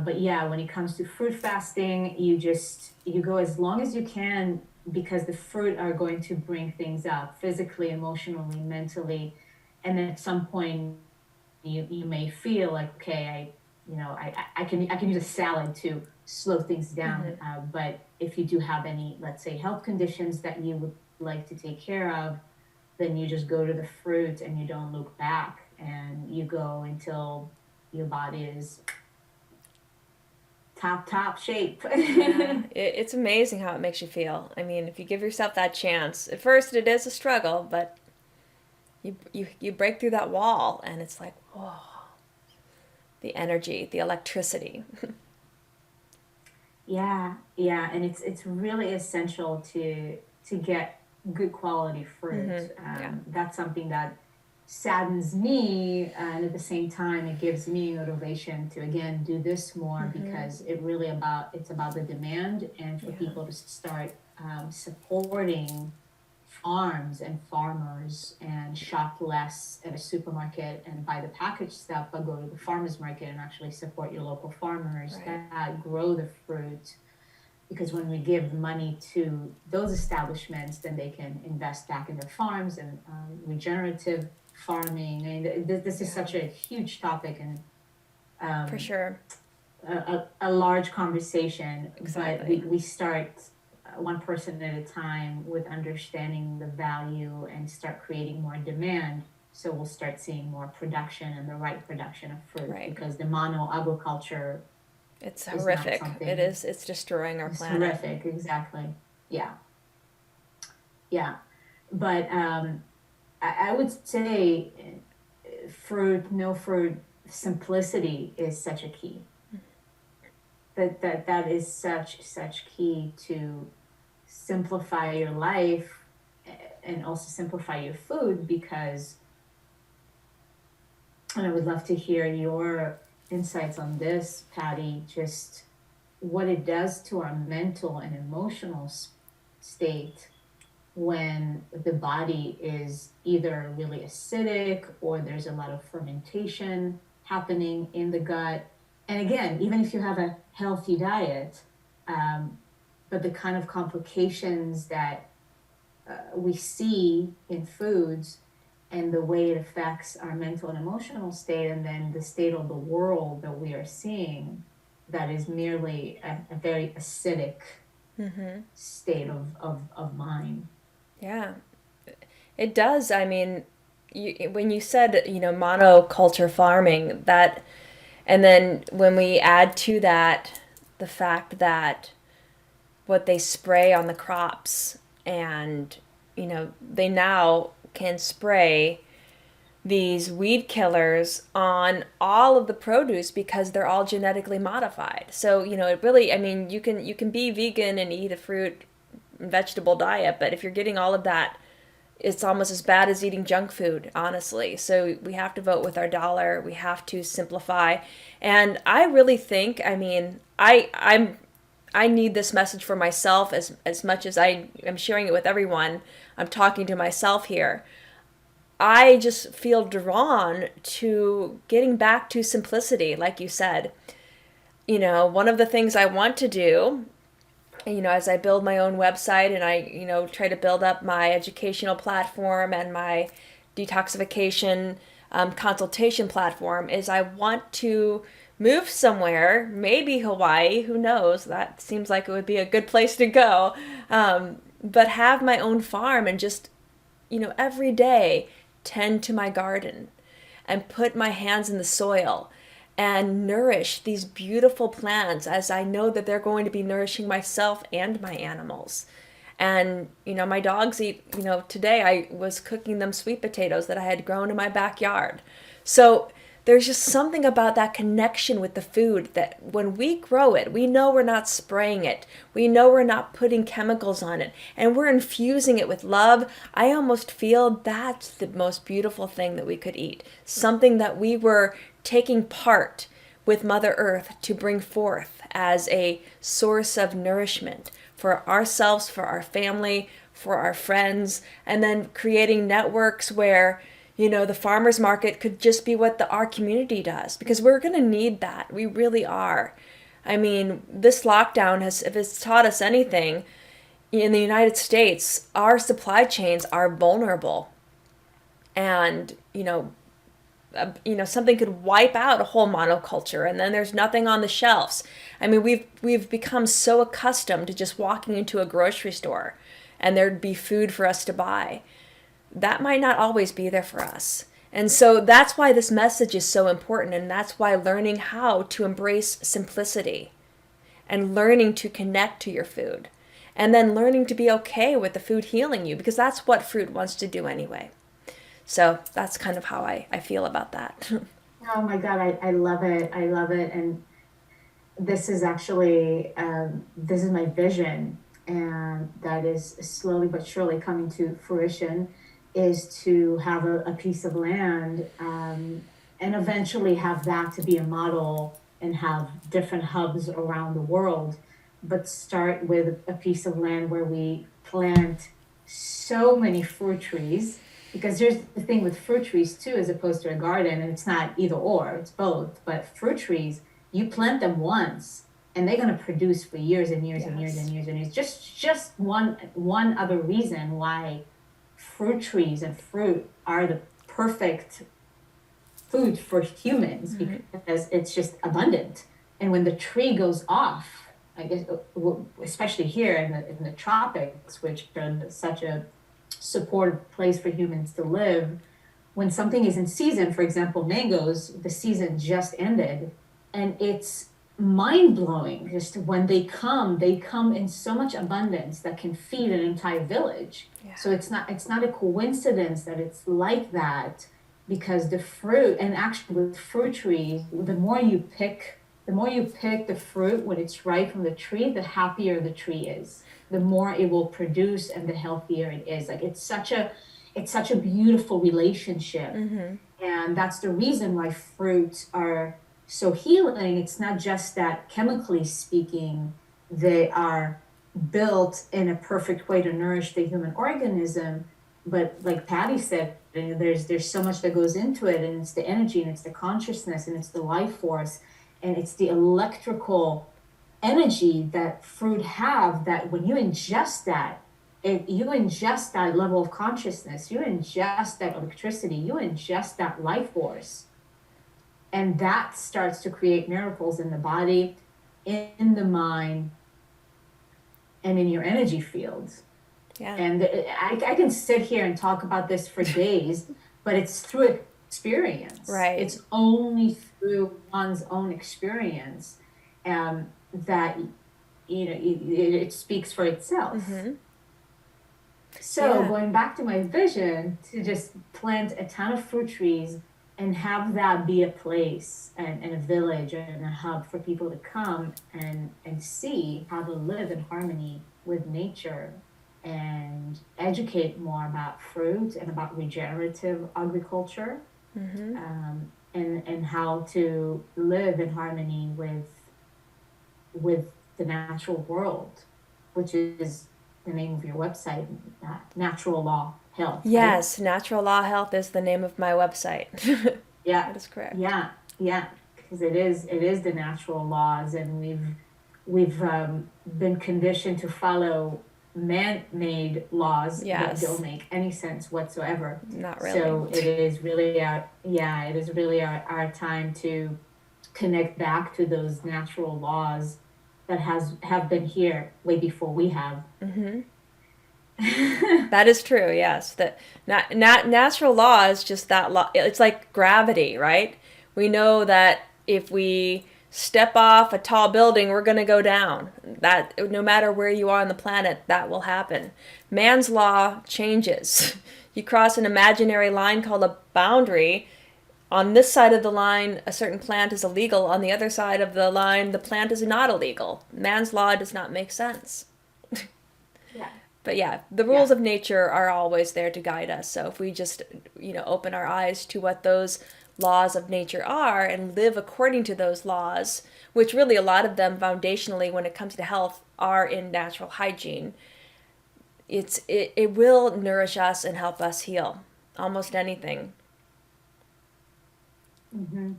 But yeah, when it comes to fruit fasting, you go as long as you can because the fruit are going to bring things up physically, emotionally, mentally, and then at some point you may feel like okay, I can use a salad to slow things down. Mm-hmm. But if you do have any, let's say, health conditions that you would like to take care of, then you just go to the fruit and you don't look back and you go until your body is top shape. Yeah, it's amazing how it makes you feel. I mean, if you give yourself that chance, at first it is a struggle, but you break through that wall, and it's like, whoa, the energy, the electricity. Yeah, yeah, and it's really essential to get good quality fruit. Mm-hmm. Yeah. That's something that saddens me, and at the same time, it gives me motivation to again do this more Mm-hmm. because it's about the demand and for Yeah. people to start supporting farms and farmers and shop less at a supermarket and buy the packaged stuff, but go to the farmers market and actually support your local farmers Right. that grow the fruit. Because when we give money to those establishments, then they can invest back in their farms and regenerative farming. I mean, this is Yeah. such a huge topic and For um, sure. a large conversation, but Exactly. we start one person at a time with understanding the value and start creating more demand. So we'll start seeing more production and the right production of fruit Right. because the mono agriculture It's is not horrific. It something. is. It's destroying our It's planet. horrific. Exactly. Yeah. Yeah. But I would say fruit, no fruit, simplicity is such a key. That is such key to simplify your life and also simplify your food because and I would love to hear your insights on this, Patty, just what it does to our mental and emotional state when the body is either really acidic or there's a lot of fermentation happening in the gut. And again, even if you have a healthy diet, um, but the kind of complications that we see in foods and the way it affects our mental and emotional state, and then the state of the world that we are seeing, that is merely a very acidic Mm-hmm. state of mind. Yeah. It does. I mean, when you said, monoculture farming, that, and then when we add to that the fact that what they spray on the crops, and, they now can spray these weed killers on all of the produce because they're all genetically modified. So, it really, I mean, you can be vegan and eat a fruit and vegetable diet, but if you're getting all of that it's almost as bad as eating junk food, honestly. So we have to vote with our dollar. We have to simplify. And I really think, I mean, I need this message for myself as much as I am sharing it with everyone. I'm talking to myself here. I just feel drawn to getting back to simplicity, like you said. One of the things I want to do, as I build my own website and I, try to build up my educational platform and my detoxification consultation platform, is I want to move somewhere, maybe Hawaii, who knows? That seems like it would be a good place to go. But have my own farm and just, every day tend to my garden and put my hands in the soil and nourish these beautiful plants as I know that they're going to be nourishing myself and my animals. And, my dogs eat, today I was cooking them sweet potatoes that I had grown in my backyard. So there's just something about that connection with the food that when we grow it, we know we're not spraying it. We know we're not putting chemicals on it. And we're infusing it with love. I almost feel that's the most beautiful thing that we could eat. Something that we were taking part with Mother Earth to bring forth as a source of nourishment for ourselves, for our family, for our friends, and then creating networks where the farmers market could just be what our community does, because we're going to need that. We really are. I mean, this lockdown if it's taught us anything, in the United States, our supply chains are vulnerable. And, something could wipe out a whole monoculture and then there's nothing on the shelves. I mean, we've become so accustomed to just walking into a grocery store and there'd be food for us to buy. That might not always be there for us. And so that's why this message is so important, and that's why learning how to embrace simplicity and learning to connect to your food and then learning to be okay with the food healing you, because that's what fruit wants to do anyway. So that's kind of how I feel about that. Oh my God, I love it. I love it. And this is actually, this is my vision, and that is slowly but surely coming to fruition, is to have a piece of land, and eventually have that to be a model and have different hubs around the world. But start with a piece of land where we plant so many fruit trees, because here's the thing with fruit trees too, as opposed to a garden, and it's not either or, it's both. But fruit trees, you plant them once and they're going to produce for years and years and years and Yes. years and years. Just one other reason why fruit trees and fruit are the perfect food for humans, Mhm. because it's just abundant. And when the tree goes off, I guess, especially here in the tropics, which are such a supportive place for humans to live, when something is in season, for example, mangoes, the season just ended, and it's mind blowing. Just when they come in so much abundance that can feed an entire village. Yeah. So it's not a coincidence that it's like that, because the fruit, and actually with fruit trees, the more you pick the fruit when it's ripe from the tree, the happier the tree is, the more it will produce and the healthier it is. Like it's such a beautiful relationship. Mhm. And that's the reason why fruits are so healing. It's not just that chemically speaking, they are built in a perfect way to nourish the human organism, but like Patty said, there's so much that goes into it, and it's the energy, and it's the consciousness, and it's the life force, and it's the electrical energy that fruit have, that when you ingest that, you ingest that level of consciousness, you ingest that electricity, you ingest that life force, and that starts to create miracles in the body, in the mind, and in your energy fields. Yeah. And I can sit here and talk about this for days, but it's through experience. Right. It's only through one's own experience, that it speaks for itself. Mhm. So Yeah. going back to my vision, to just plant a ton of fruit trees and have that be a place, and a village and a hub for people to come and see how to live in harmony with nature. and educate more about fruit and about regenerative agriculture, Mm-hmm. and how to live in harmony with the natural world, which is the name of your website, Natural Law Health, right? Yes, Natural Law Health is the name of my website. Yeah, That is correct. yeah, yeah. Because it is the natural laws, and we've been conditioned to follow man-made laws that don't Yes, make any sense whatsoever. not really. So it is really our time to connect back to those natural laws that have been here way before we have. Mm-hmm. That is true, yes. That natural law is just that law. It's like gravity, right? We know that if we step off a tall building, we're going to go down. That no matter where you are on the planet, that will happen. Man's law changes. You cross an imaginary line called a boundary. On this side of the line, a certain plant is illegal. On the other side of the line, the plant is not illegal. Man's law does not make sense. Yeah, But yeah, the rules yeah. of nature are always there to guide us. So if we just, open our eyes to what those laws of nature are and live according to those laws, which really a lot of them foundationally when it comes to health are in natural hygiene, it will nourish us and help us heal almost anything. Hmm.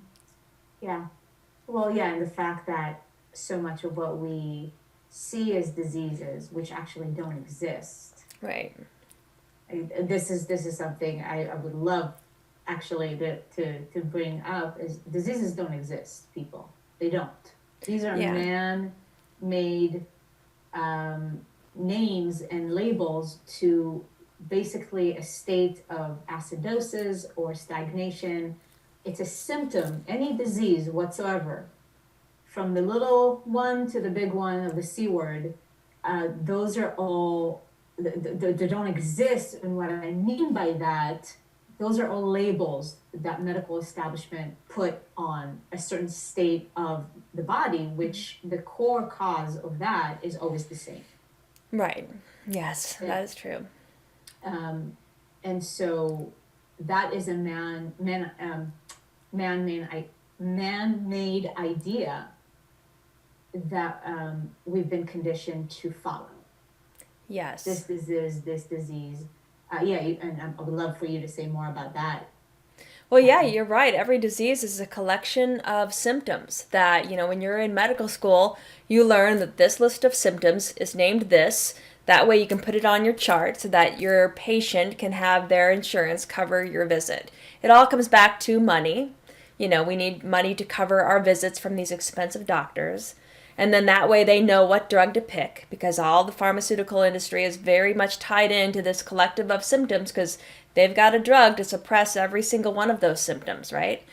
Yeah. Well, yeah, and the fact that so much of what we see as diseases, which actually don't exist, Right. this is something I would love actually to bring up, is diseases don't exist, people. They don't. These are Yeah. man-made names and labels to basically a state of acidosis or stagnation. It's a symptom, any disease whatsoever, from the little one to the big one of the C word, those are all, they don't exist. And what I mean by that, those are all labels that medical establishment put on a certain state of the body, which the core cause of that is always the same. Right. Yes, Yeah. that is true. Um, and so that is a man-made man-made idea that we've been conditioned to follow. Yes. This disease. Yeah, and I would love for you to say more about that. Well, yeah, Um, you're right. Every disease is a collection of symptoms that, when you're in medical school, you learn that this list of symptoms is named this. That way you can put it on your chart so that your patient can have their insurance cover your visit. It all comes back to money. We need money to cover our visits from these expensive doctors. And then that way they know what drug to pick because all the pharmaceutical industry is very much tied into this collective of symptoms because they've got a drug to suppress every single one of those symptoms, right?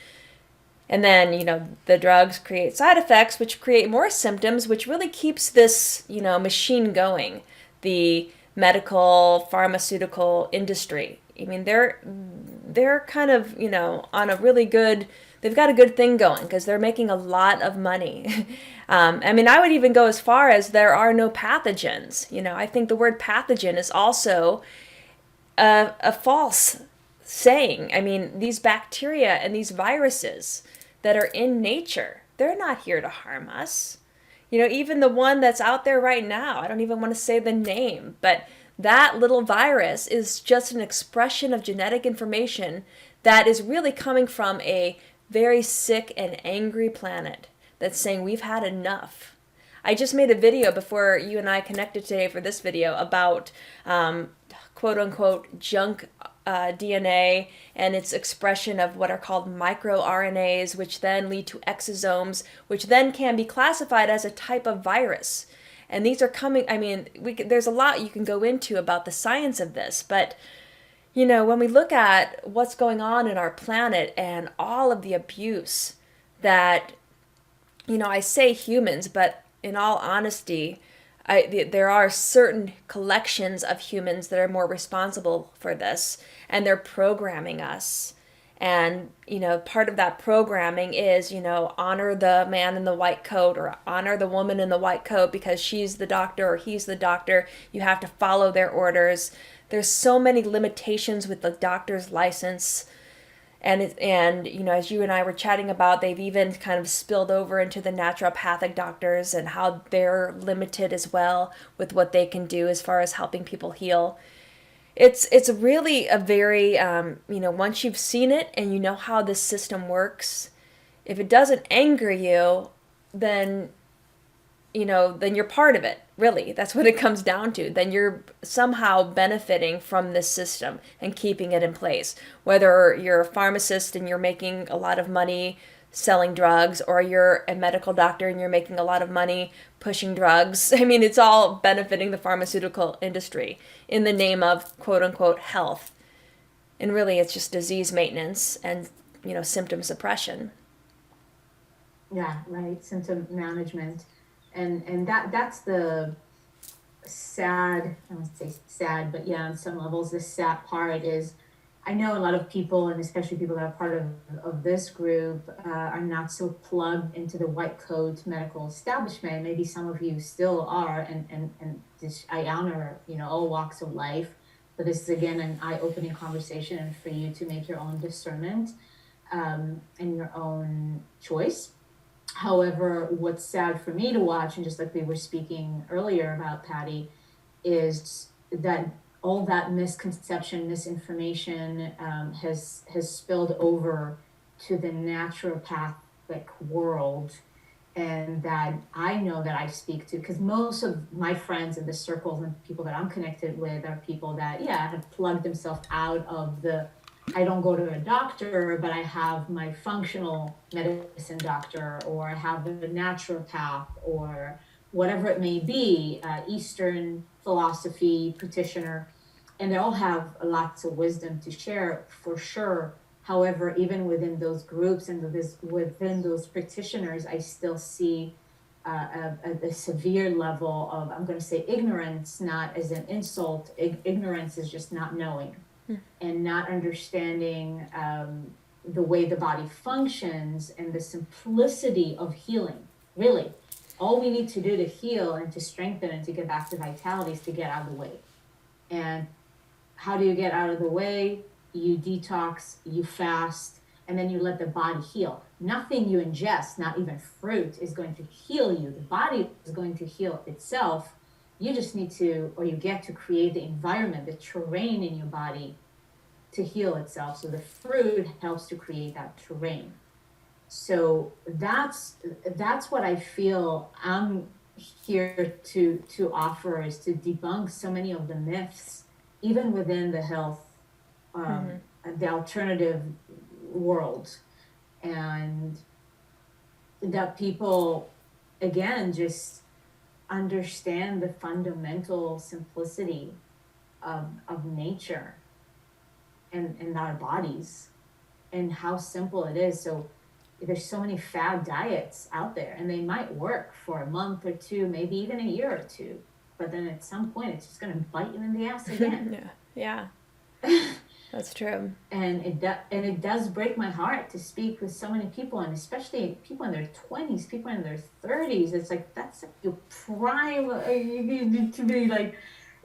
And then, the drugs create side effects, which create more symptoms, which really keeps this, machine going. The medical pharmaceutical industry. I mean, they're kind of, on a really good, they've got a good thing going because they're making a lot of money. I mean, I would even go as far as there are no pathogens. I think the word pathogen is also a false saying. I mean, these bacteria and these viruses that are in nature, they're not here to harm us. Even the one that's out there right now, I don't even want to say the name, but that little virus is just an expression of genetic information that is really coming from a very sick and angry planet that's saying we've had enough. I just made a video before you and I connected today for this video about quote unquote junk DNA and its expression of what are called microRNAs, which then lead to exosomes, which then can be classified as a type of virus. And these are coming, I mean, there's a lot you can go into about the science of this, but when we look at what's going on in our planet and all of the abuse that, I say humans, but in all honesty, there are certain collections of humans that are more responsible for this, and they're programming us. And, part of that programming is, honor the man in the white coat or honor the woman in the white coat because she's the doctor or he's the doctor. You have to follow their orders. There's so many limitations with the doctor's license. And as you and I were chatting about, they've even kind of spilled over into the naturopathic doctors and how they're limited as well with what they can do as far as helping people heal. It's really a very once you've seen it and you know how this system works, if it doesn't anger you, then then you're part of it. Really, that's what it comes down to. Then you're somehow benefiting from this system and keeping it in place. Whether you're a pharmacist and you're making a lot of money selling drugs, or you're a medical doctor and you're making a lot of money pushing drugs. I mean, it's all benefiting the pharmaceutical industry in the name of quote unquote health. And really, it's just disease maintenance and, symptom suppression. Yeah, right. Symptom management. And that's the sad, I won't say sad, but yeah, on some levels, the sad part is I know a lot of people, and especially people that are part of this group, are not so plugged into the white coat medical establishment. Maybe some of you still are, and this, I honor, all walks of life. But this is, again, an eye-opening conversation for you to make your own discernment and your own choice. However, what's sad for me to watch, and just like we were speaking earlier about Patty, is that all that misconception, misinformation has spilled over to the naturopathic world, and that I know that I speak to, because most of my friends in the circles and people that I'm connected with are people that, have plugged themselves out of the, I don't go to a doctor, but I have my functional medicine doctor, or I have a naturopath, or whatever it may be, Eastern philosophy practitioner, and they all have lots of wisdom to share for sure. However, even within those groups and within those practitioners, I still see a severe level of, I'm going to say ignorance, not as an insult. Ignorance is just not knowing and not understanding the way the body functions and the simplicity of healing. Really, all we need to do to heal and to strengthen and to get back to vitality is to get out of the way. And how do you get out of the way? You detox, you fast, and then you let the body heal. Nothing you ingest, not even fruit, is going to heal you. The body is going to heal itself. You just need to, or you get to create the environment, the terrain in your body to heal itself. So the fruit helps to create that terrain. So that's what I feel I'm here to offer, is to debunk so many of the myths, even within the health, the alternative world, and that people, again, just understand the fundamental simplicity of nature and our bodies and how simple it is. So there's so many fad diets out there, and they might work for a month or two, maybe even a year or two, but then at some point it's just going to bite you in the ass again. Yeah. That's true. And it does break my heart to speak with so many people, and especially people in their 20s, people in their 30s. It's like, that's like your prime. You need to be like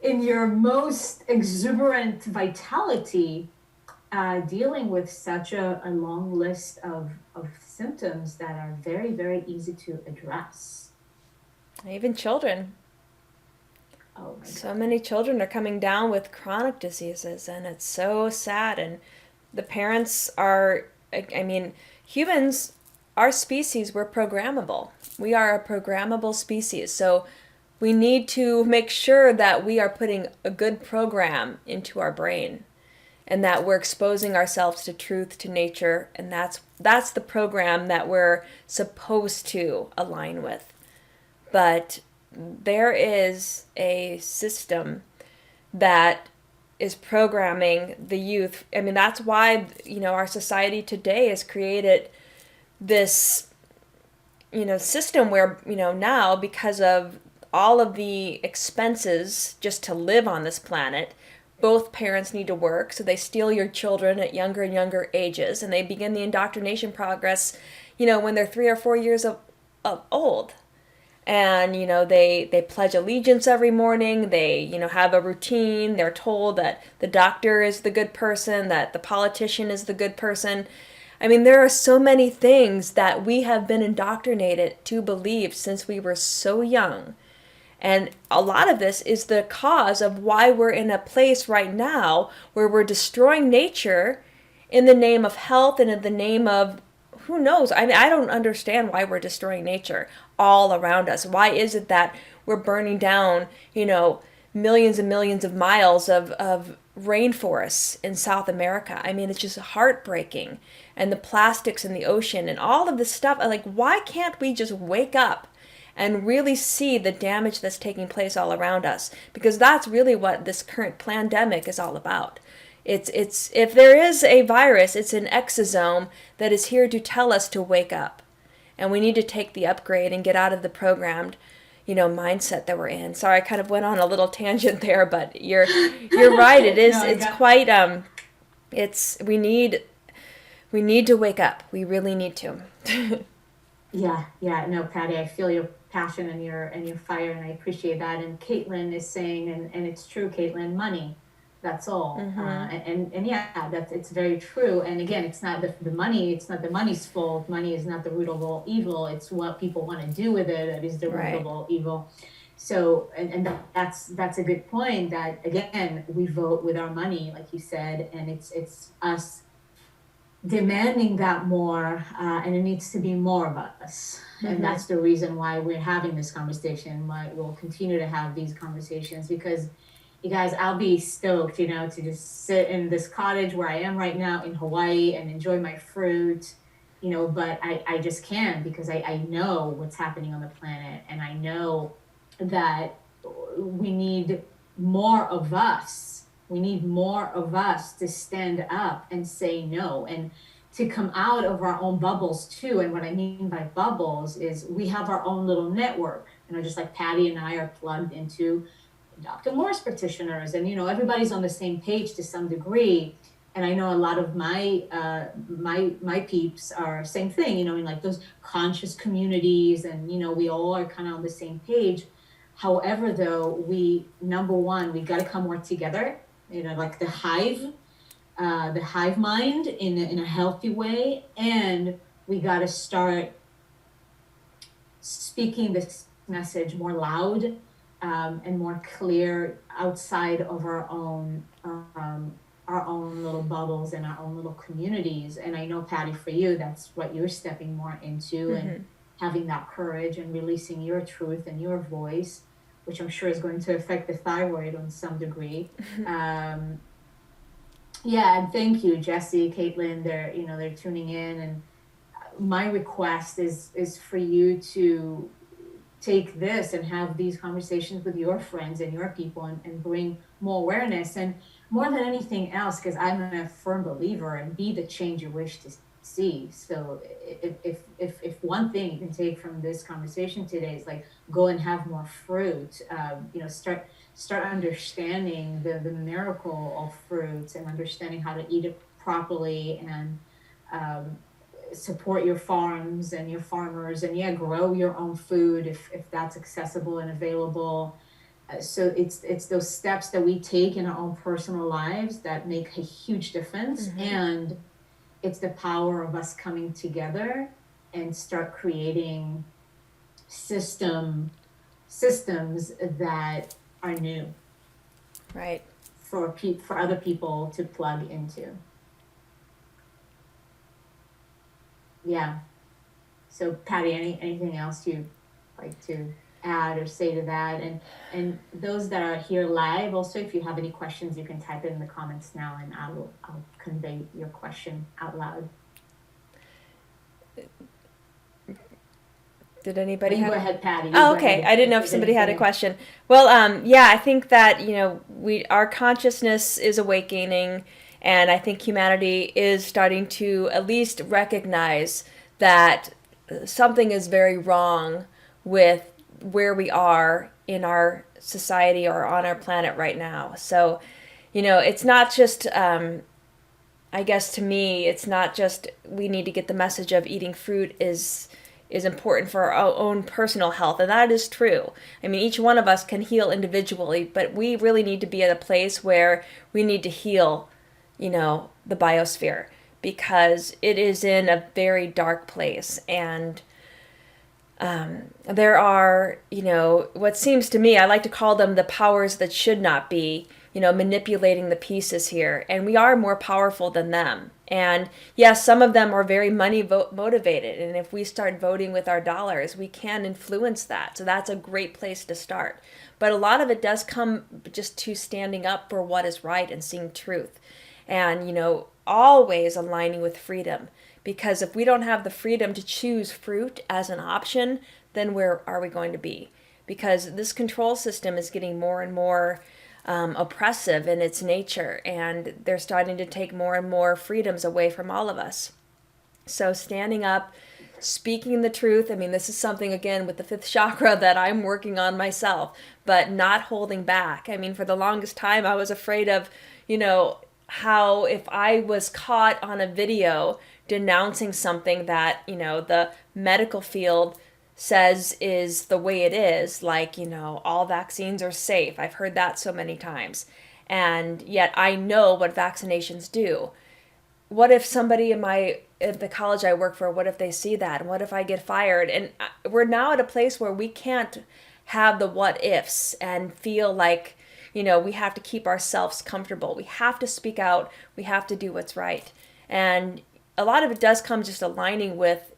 in your most exuberant vitality, dealing with such a long list of symptoms that are very, very easy to address. Even children. Oh my So God. many children are coming down with chronic diseases, and it's so sad. And the parents are, I mean, humans, our species, we're programmable. We are a programmable species. So we need to make sure that we are putting a good program into our brain, and that we're exposing ourselves to truth, to nature, and that's the program that we're supposed to align with. But there is a system that is programming the youth. I mean, that's why, our society today has created this, system where, now, because of all of the expenses just to live on this planet, both parents need to work, so they steal your children at younger and younger ages, and they begin the indoctrination progress, when they're 3 or 4 years of old. And they pledge allegiance every morning. They have a routine. They're told that the doctor is the good person, that the politician is the good person. I mean, there are so many things that we have been indoctrinated to believe since we were so young. And a lot of this is the cause of why we're in a place right now where we're destroying nature in the name of health and in the name of who knows? I mean, I don't understand why we're destroying nature all around us. Why is it that we're burning down, millions and millions of miles of rainforests in South America? I mean, it's just heartbreaking. And the plastics in the ocean and all of this stuff. Like, why can't we just wake up and really see the damage that's taking place all around us? Because that's really what this current pandemic is all about. It's if there is a virus, it's an exosome that is here to tell us to wake up. And we need to take the upgrade and get out of the programmed, mindset that we're in. Sorry, I kind of went on a little tangent there, but you're right. It is No, it's quite we need to wake up. We really need to. Yeah. No, Patty, I feel your passion and your fire, and I appreciate that. And Caitlin is saying, and it's true, Caitlin, money. That's all. And yeah, it's very true. And again, it's not the money. It's not the money's fault. Money is not the root of all evil. It's what people want to do with it that is the root of all evil. So, and that's a good point. That again, we vote with our money, like you said, and it's us demanding that more, and it needs to be more of us. And that's the reason why we're having this conversation. Why we'll continue to have these conversations, because you guys, I'll be stoked, to just sit in this cottage where I am right now in Hawaii and enjoy my fruit, but I just can't, because I know what's happening on the planet, and I know that we need more of us. We need more of us to stand up and say no, and to come out of our own bubbles too. And what I mean by bubbles is we have our own little network, just like Patty and I are plugged into Dr. Moore's practitioners, and everybody's on the same page to some degree. And I know a lot of my peeps are same thing, in like those conscious communities, and we all are kind of on the same page. However, though, number one, we got to come work together, like the hive mind in a healthy way, and we got to start speaking this message more loud, and more clear outside of our own little bubbles and our own little communities. And I know, Patty, for you, that's what you're stepping more into, and having that courage and releasing your truth and your voice, which I'm sure is going to affect the thyroid on some degree. And thank you, Jesse, Caitlin. They're tuning in, and my request is for you to take this and have these conversations with your friends and your people, and bring more awareness. And more than anything else, because I'm a firm believer in be the change you wish to see. So if one thing you can take from this conversation today is like, go and have more fruit, start understanding the miracle of fruits, and understanding how to eat it properly, and support your farms and your farmers, and grow your own food if that's accessible and available. So it's those steps that we take in our own personal lives that make a huge difference. And it's the power of us coming together and start creating systems that are new, Right. for other people to plug into. Yeah. So Patty, anything else you'd like to add or say to that? And those that are here live, also, if you have any questions, you can type it in the comments now, and I'll convey your question out loud. Did anybody Go ahead, Patty. Oh, okay. I didn't know if somebody had a question. Well, I think that, our consciousness is awakening, and I think humanity is starting to at least recognize that something is very wrong with where we are in our society or on our planet right now. So, It's not just, I guess to me, it's not just we need to get the message of eating fruit is important for our own personal health, and that is true. I mean, each one of us can heal individually, but we really need to be at a place where we need to heal, the biosphere, because it is in a very dark place. And there are, what seems to me, I like to call them the powers that should not be, manipulating the pieces here. And we are more powerful than them. And yes, some of them are very money motivated. And if we start voting with our dollars, we can influence that. So that's a great place to start. But a lot of it does come just to standing up for what is right and seeing truth. And, always aligning with freedom. Because if we don't have the freedom to choose fruit as an option, then where are we going to be? Because this control system is getting more and more oppressive in its nature, and they're starting to take more and more freedoms away from all of us. So standing up, speaking the truth, I mean, this is something, again, with the fifth chakra that I'm working on myself, but not holding back. I mean, for the longest time, I was afraid of, how if I was caught on a video denouncing something that, the medical field says is the way it is, like, all vaccines are safe. I've heard that so many times. And yet I know what vaccinations do. What if somebody at the college I work for, what if they see that? And what if I get fired? And we're now at a place where we can't have the what ifs and feel like, we have to keep ourselves comfortable. We have to speak out. We have to do what's right. And a lot of it does come just aligning with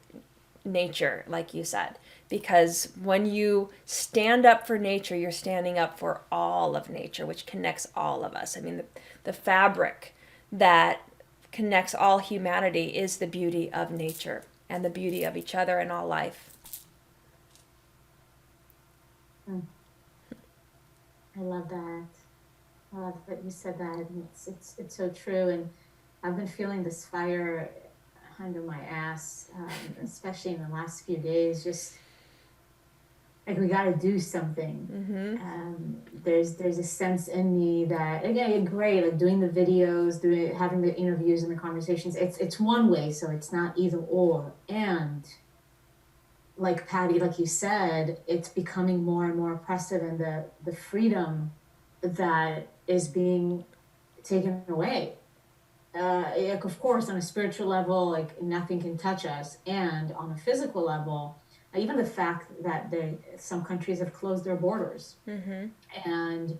nature, like you said. Because when you stand up for nature, you're standing up for all of nature, which connects all of us. I mean, the fabric that connects all humanity is the beauty of nature and the beauty of each other and all life. I love that. I love that you said that. And it's so true. And I've been feeling this fire under my ass, especially in the last few days. Just like we got to do something. There's a sense in me that, again, great, like doing the videos, having the interviews and the conversations. It's one way, so it's not either or. And like Patty, like you said, it's becoming more and more oppressive, and the freedom that is being taken away. Like, of course, on a spiritual level, like nothing can touch us, and on a physical level, even the fact that some countries have closed their borders, and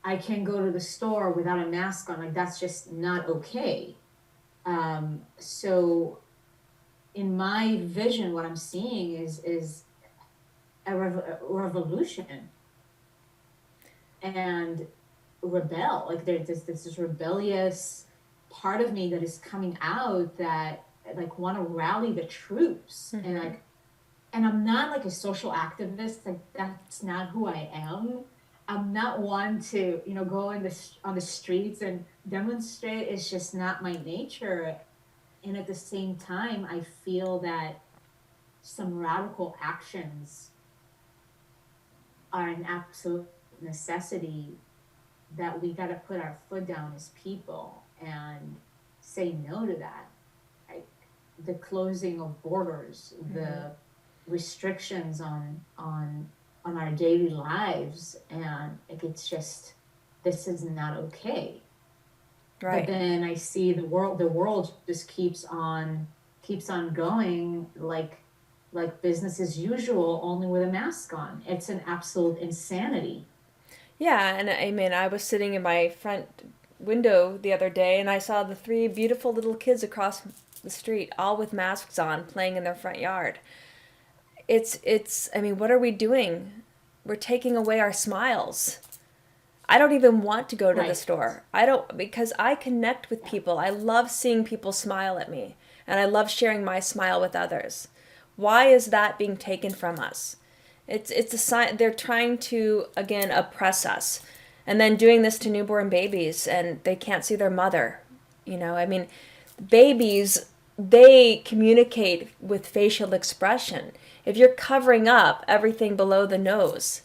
I can go to the store without a mask on. Like, that's just not okay. So in my vision, what I'm seeing is a revolution and rebel. Like there's this rebellious part of me that is coming out that like want to rally the troops. And I'm not like a social activist. Like that's not who I am. I'm not one to go on the streets and demonstrate. It's just not my nature. And at the same time, I feel that some radical actions are an absolute necessity, that we got to put our foot down as people and say no to that. Like the closing of borders, the restrictions on our daily lives, and like it's just, this is not okay. Right. But then I see the world just keeps on going like business as usual, only with a mask on. It's an absolute insanity. Yeah, and I mean, I was sitting in my front window the other day and I saw the three beautiful little kids across the street, all with masks on, playing in their front yard. I mean, what are we doing? We're taking away our smiles. I don't even want to go to the store. Because I connect with people. I love seeing people smile at me, and I love sharing my smile with others. Why is that being taken from us? It's a sign they're trying to, again, oppress us, and then doing this to newborn babies, and they can't see their mother. I mean, babies, they communicate with facial expression. If you're covering up everything below the nose,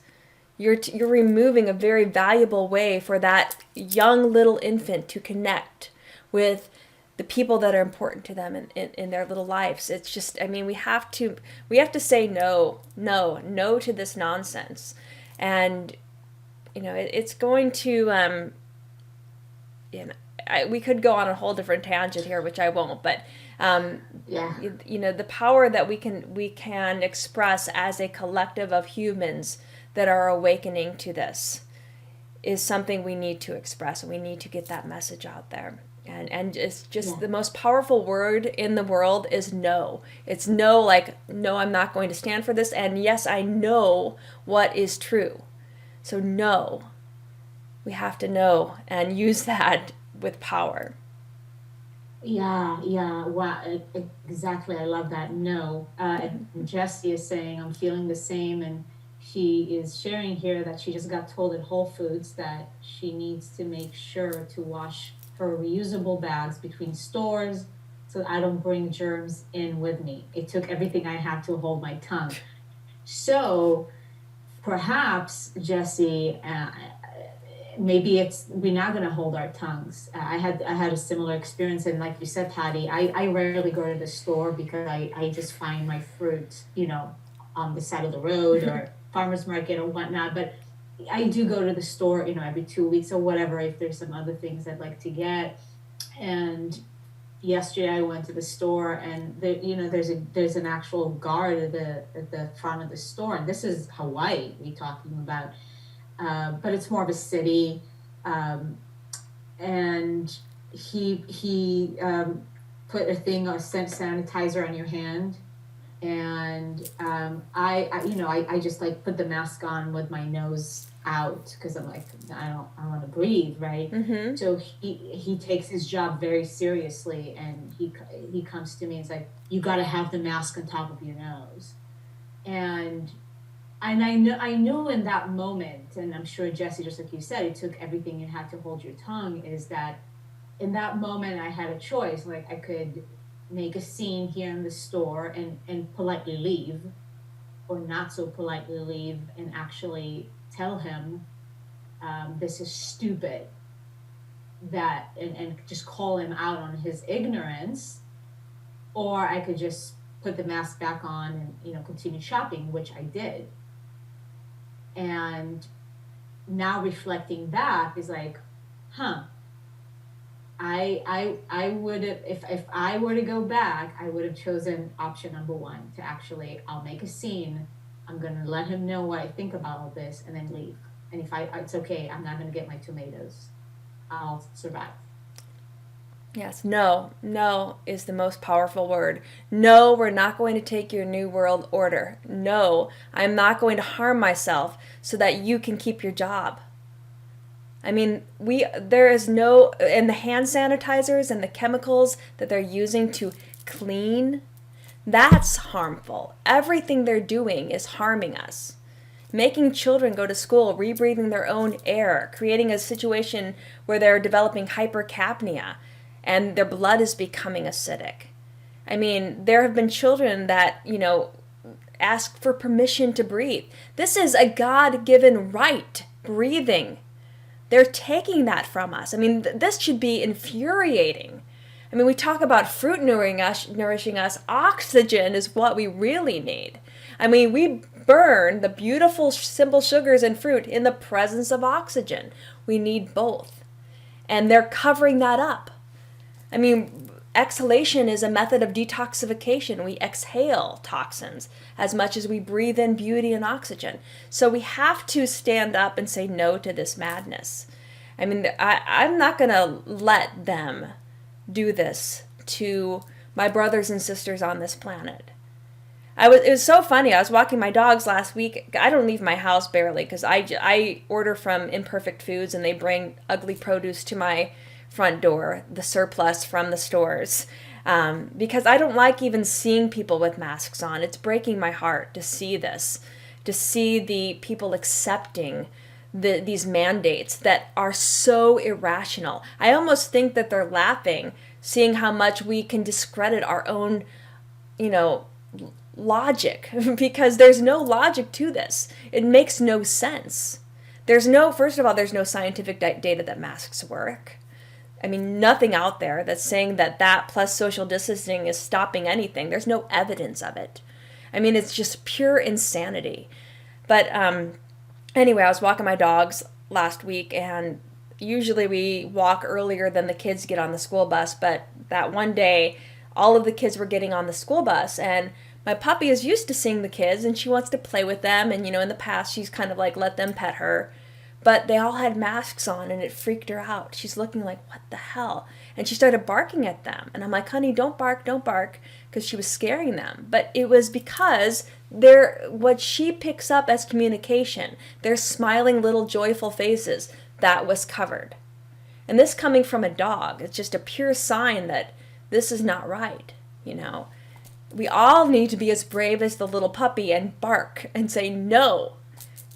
You're removing a very valuable way for that young little infant to connect with the people that are important to them in their little lives. It's just, I mean, we have to say no, no, no to this nonsense. And it's going to you know we could go on a whole different tangent here, which I won't, but Yeah. the power that we can express as a collective of humans that are awakening to this is something we need to express, and we need to get that message out there. And it's just Yeah. the most powerful word in the world is no. It's no, like, no, I'm not going to stand for this, and yes, I know what is true. So no, we have to know and use that with power. Yeah, yeah, wow, exactly. I love that. No, and Jessie is saying, I'm feeling the same. And she is sharing here that she just got told at Whole Foods that she needs to make sure to wash her reusable bags between stores so I don't bring germs in with me. It took everything I have to hold my tongue. So perhaps, Jesse, maybe it's we're not going to hold our tongues. I had a similar experience, and like you said, Patty, I rarely go to the store because I just find my fruit, on the side of the road or farmers market or whatnot. But I do go to the store, every 2 weeks or whatever if there's some other things I'd like to get. And yesterday I went to the store, and there's an actual guard at the front of the store, and this is Hawaii we talking about, but it's more of a city. Um, and he put a thing of scent sanitizer on your hand, and I just like put the mask on with my nose out because I'm like, I want to breathe, right? Mm-hmm. So he takes his job very seriously, and he comes to me and is like, you got to have the mask on top of your nose. And I knew in that moment, and I'm sure Jesse, just like you said, it took everything you had to hold your tongue. Is that in that moment I had a choice, like I could make a scene here in the store and politely leave, or not so politely leave and actually tell him, this is stupid, that and just call him out on his ignorance, or I could just put the mask back on and continue shopping, which I did. And now reflecting back is like, huh, I would have, if I were to go back, I would have chosen option number one, to actually, I'll make a scene, I'm gonna let him know what I think about all this, and then leave. And if it's okay, I'm not gonna get my tomatoes, I'll survive. Yes, no. No is the most powerful word. No, we're not going to take your new world order. No, I'm not going to harm myself so that you can keep your job. I mean, there is no, and the hand sanitizers and the chemicals that they're using to clean, that's harmful. Everything they're doing is harming us. Making children go to school, rebreathing their own air, creating a situation where they're developing hypercapnia and their blood is becoming acidic. I mean, there have been children that, ask for permission to breathe. This is a God given right, breathing. They're taking that from us. I mean, this should be infuriating. I mean, we talk about fruit nourishing us. Oxygen is what we really need. I mean, we burn the beautiful, simple sugars in fruit in the presence of oxygen. We need both. And they're covering that up. I mean, exhalation is a method of detoxification. We exhale toxins as much as we breathe in beauty and oxygen. So we have to stand up and say no to this madness. I mean, I'm not going to let them do this to my brothers and sisters on this planet. It was so funny. I was walking my dogs last week. I don't leave my house barely because I order from Imperfect Foods and they bring ugly produce to my front door, the surplus from the stores, because I don't like even seeing people with masks on. It's breaking my heart to see this, to see the people accepting these mandates that are so irrational. I almost think that they're laughing, seeing how much we can discredit our own, you know, logic because there's no logic to this. It makes no sense. First of all, there's no scientific data that masks work. I mean, nothing out there that's saying that that plus social distancing is stopping anything. There's no evidence of it. I mean, it's just pure insanity. But anyway, I was walking my dogs last week, and usually we walk earlier than the kids get on the school bus. But that one day, all of the kids were getting on the school bus, and my puppy is used to seeing the kids, and she wants to play with them. And, in the past, she's kind of like let them pet her. But they all had masks on, and it freaked her out. She's looking like, what the hell? And she started barking at them. And I'm like, honey, don't bark, because she was scaring them. But it was because what she picks up as communication, their smiling little joyful faces, that was covered. And this coming from a dog, it's just a pure sign that this is not right, We all need to be as brave as the little puppy and bark and say, no,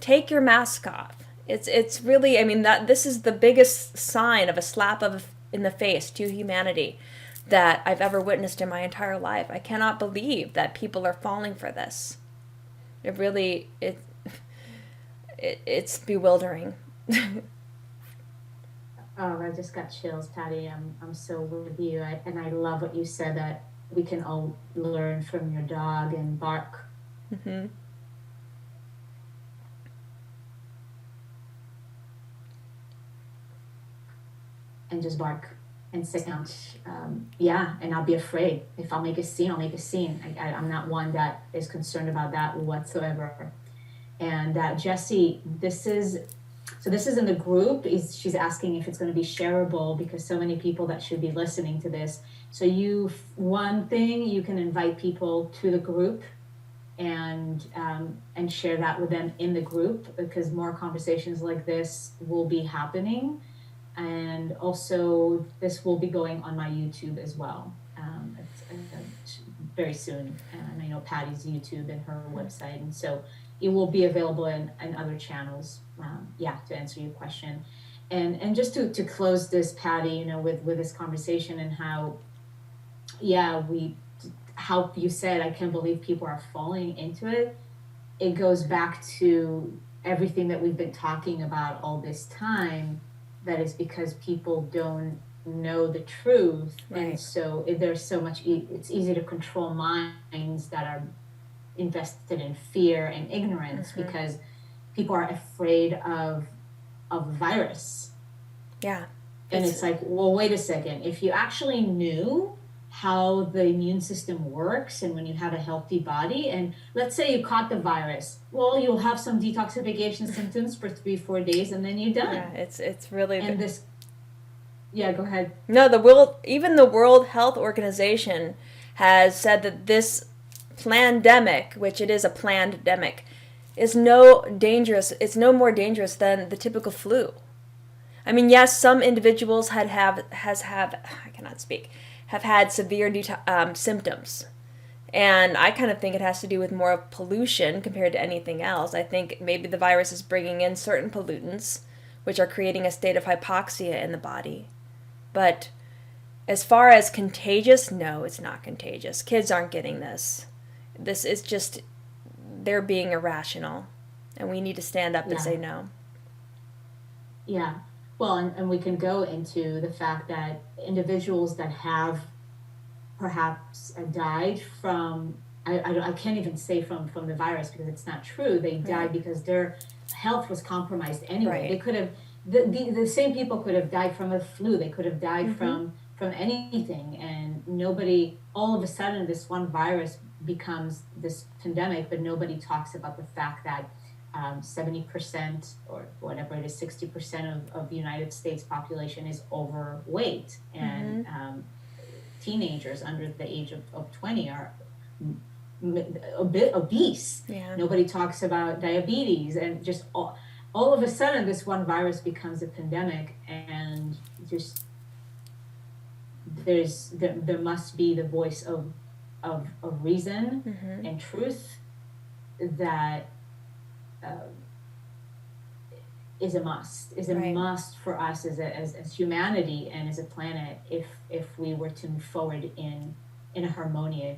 take your mask off. It's really, I mean, that this is the biggest sign of a slap in the face to humanity that I've ever witnessed in my entire life. I cannot believe that people are falling for this. It's bewildering. Oh, I just got chills, Patty. I'm so with you. And I love what you said, that we can all learn from your dog and bark. Mm-hmm. And just bark and sit down. Yeah, and I'll be afraid. If I'll make a scene, I'll make a scene. I'm not one that is concerned about that whatsoever. And Jessie, this is in the group. She's asking if it's going to be shareable, because so many people that should be listening to this. So one thing, you can invite people to the group and share that with them in the group, because more conversations like this will be happening. And also, this will be going on my YouTube as well, very soon. And I know Patty's YouTube and her website, and so it will be available in other channels. To answer your question, and just to close this, Patty, with this conversation, and how you said, I can't believe people are falling into it. It goes back to everything that we've been talking about all this time. That is because people don't know the truth. Right. And so there's so much, it's easy to control minds that are invested in fear and ignorance, mm-hmm. because people are afraid of the virus. Yeah. And it's like, well, wait a second. If you actually knew how the immune system works, and when you have a healthy body, and let's say you caught the virus, well, you'll have some detoxification symptoms for 3-4 days, and then you're done. Yeah, it's really. And go ahead. No, even the World Health Organization has said that this plandemic, which it is a plandemic, is no more dangerous than the typical flu. I mean, yes, some individuals have had severe symptoms. And I kind of think it has to do with more of pollution compared to anything else. I think maybe the virus is bringing in certain pollutants, which are creating a state of hypoxia in the body. But as far as contagious, no, it's not contagious. Kids aren't getting this. This is just, they're being irrational. And we need to stand up and say no. Yeah. Well, and we can go into the fact that individuals that have perhaps died from, I can't even say from the virus, because it's not true. They died because their health was compromised anyway. Right. They could have, the same people could have died from a flu. They could have died mm-hmm. from anything. And nobody, all of a sudden, this one virus becomes this pandemic, but nobody talks about the fact that 70% or whatever it is, 60% of the United States population is overweight, and mm-hmm. Teenagers under the age of 20 are a bit obese. Yeah. Nobody talks about diabetes, and just all of a sudden this one virus becomes a pandemic, and just there must be the voice of reason mm-hmm. and truth that is a must, right. must for us as humanity and as a planet, if we were to move forward in a harmonious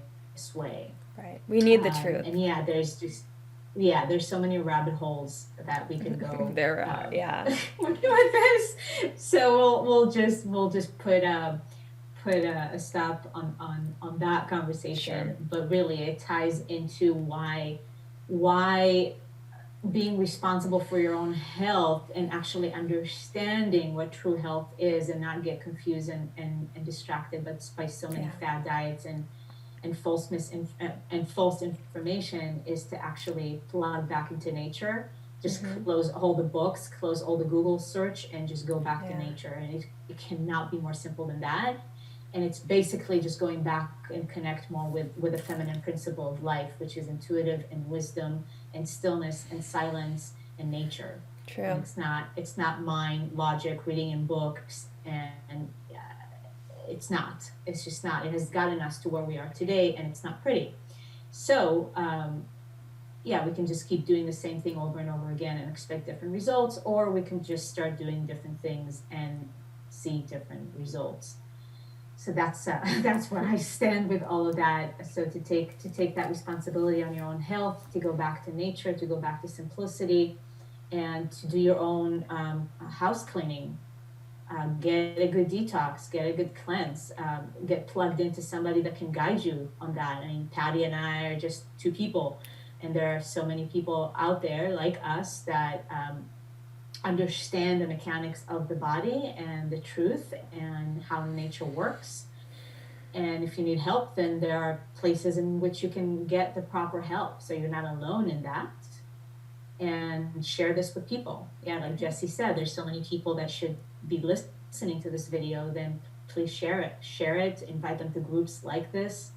way. Right. We need the truth. And yeah, there's so many rabbit holes that we can go There are, yeah. with this. So we'll just put a stop on that Sure. conversation. But really, it ties into why being responsible for your own health and actually understanding what true health is, and not get confused and distracted by so many Yeah. fad diets and false information, is to actually plug back into nature. Just Mm-hmm. close all the books, close all the Google search, and just go back to Yeah. nature. And it cannot be more simple than that. And it's basically just going back and connect more with the feminine principle of life, which is intuitive and wisdom and stillness and silence and nature. And True. it's not mind logic, reading in books, and it's just not. It has gotten us to where we are today, and it's not pretty. So yeah, we can just keep doing the same thing over and over again and expect different results, or we can just start doing different things and see different results. So that's where I stand with all of that. So to take that responsibility on your own health, to go back to nature, to go back to simplicity, and to do your own house cleaning. Get a good detox, get a good cleanse, get plugged into somebody that can guide you on that. I mean, Patty and I are just two people, and there are so many people out there like us that understand the mechanics of the body and the truth and how nature works. And if you need help, then there are places in which you can get the proper help. So you're not alone in that. And share this with people. Yeah, like Jesse said, there's so many people that should be listening to this video. Then please share it. Share it, invite them to groups like this,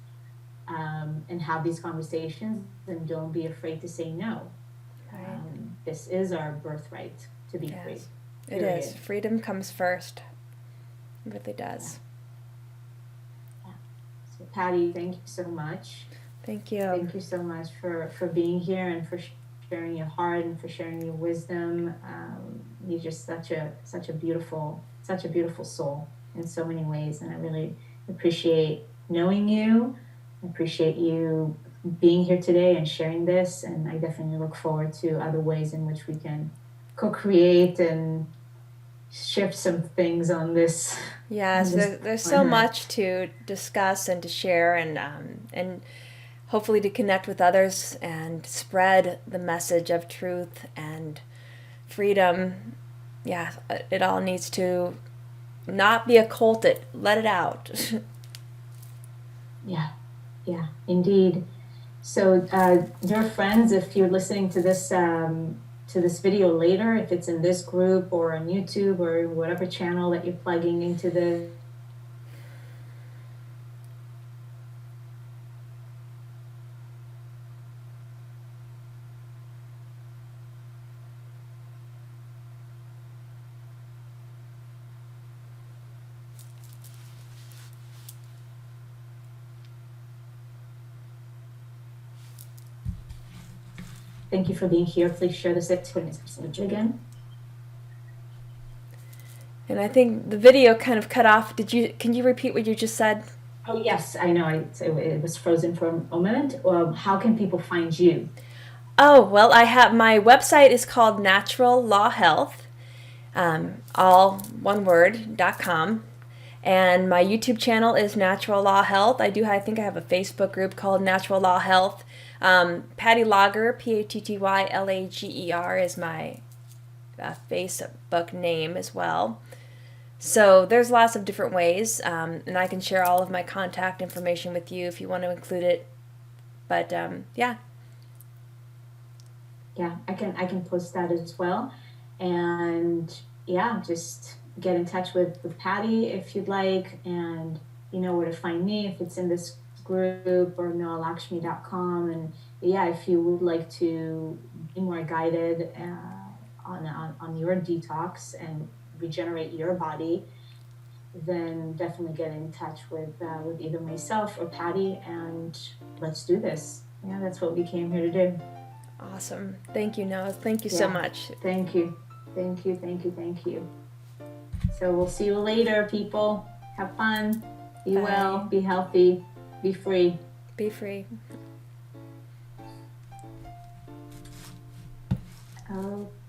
and have these conversations. And don't be afraid to say no. Right. This is our birthright to be free. Yes. It Period. is. Freedom comes first. It really does. Yeah. So Patty, thank you so much. Thank you. Thank you so much for being here and for sharing your heart and for sharing your wisdom. You're just such a beautiful soul in so many ways, and I really appreciate knowing you. I appreciate you being here today and sharing this, and I definitely look forward to other ways in which we can co-create and shift some things on this. Yes, there's so much to discuss and to share, and hopefully to connect with others and spread the message of truth and freedom. Yeah, it all needs to not be occulted. Let it out. Yeah, indeed. So, dear friends, if you're listening to this video later, if it's in this group or on YouTube or whatever channel that you're plugging into the Thank you for being here. Please share this percentage again. And I think the video kind of cut off. Can you repeat what you just said? Oh, yes, I know. It was frozen for a moment. How can people find you? Oh, well, my website is called Natural Law Health, all one word, .com. And my YouTube channel is Natural Law Health. I think I have a Facebook group called Natural Law Health. Patty Lager, Pattylager, is my Facebook name as well. So there's lots of different ways, and I can share all of my contact information with you if you want to include it. But yeah. Yeah, I can post that as well. And yeah, just get in touch with Patty if you'd like, and you know where to find me if it's in this group or noalakshmi.com. And yeah, if you would like to be more guided on your detox and regenerate your body, then definitely get in touch with either myself or Patty, and let's do this. Yeah, that's what we came here to do. Awesome. Thank you, Noah. Thank you so much. Thank you. So we'll see you later, people. Have fun. Be well. Be healthy. Be free. Be free. Okay.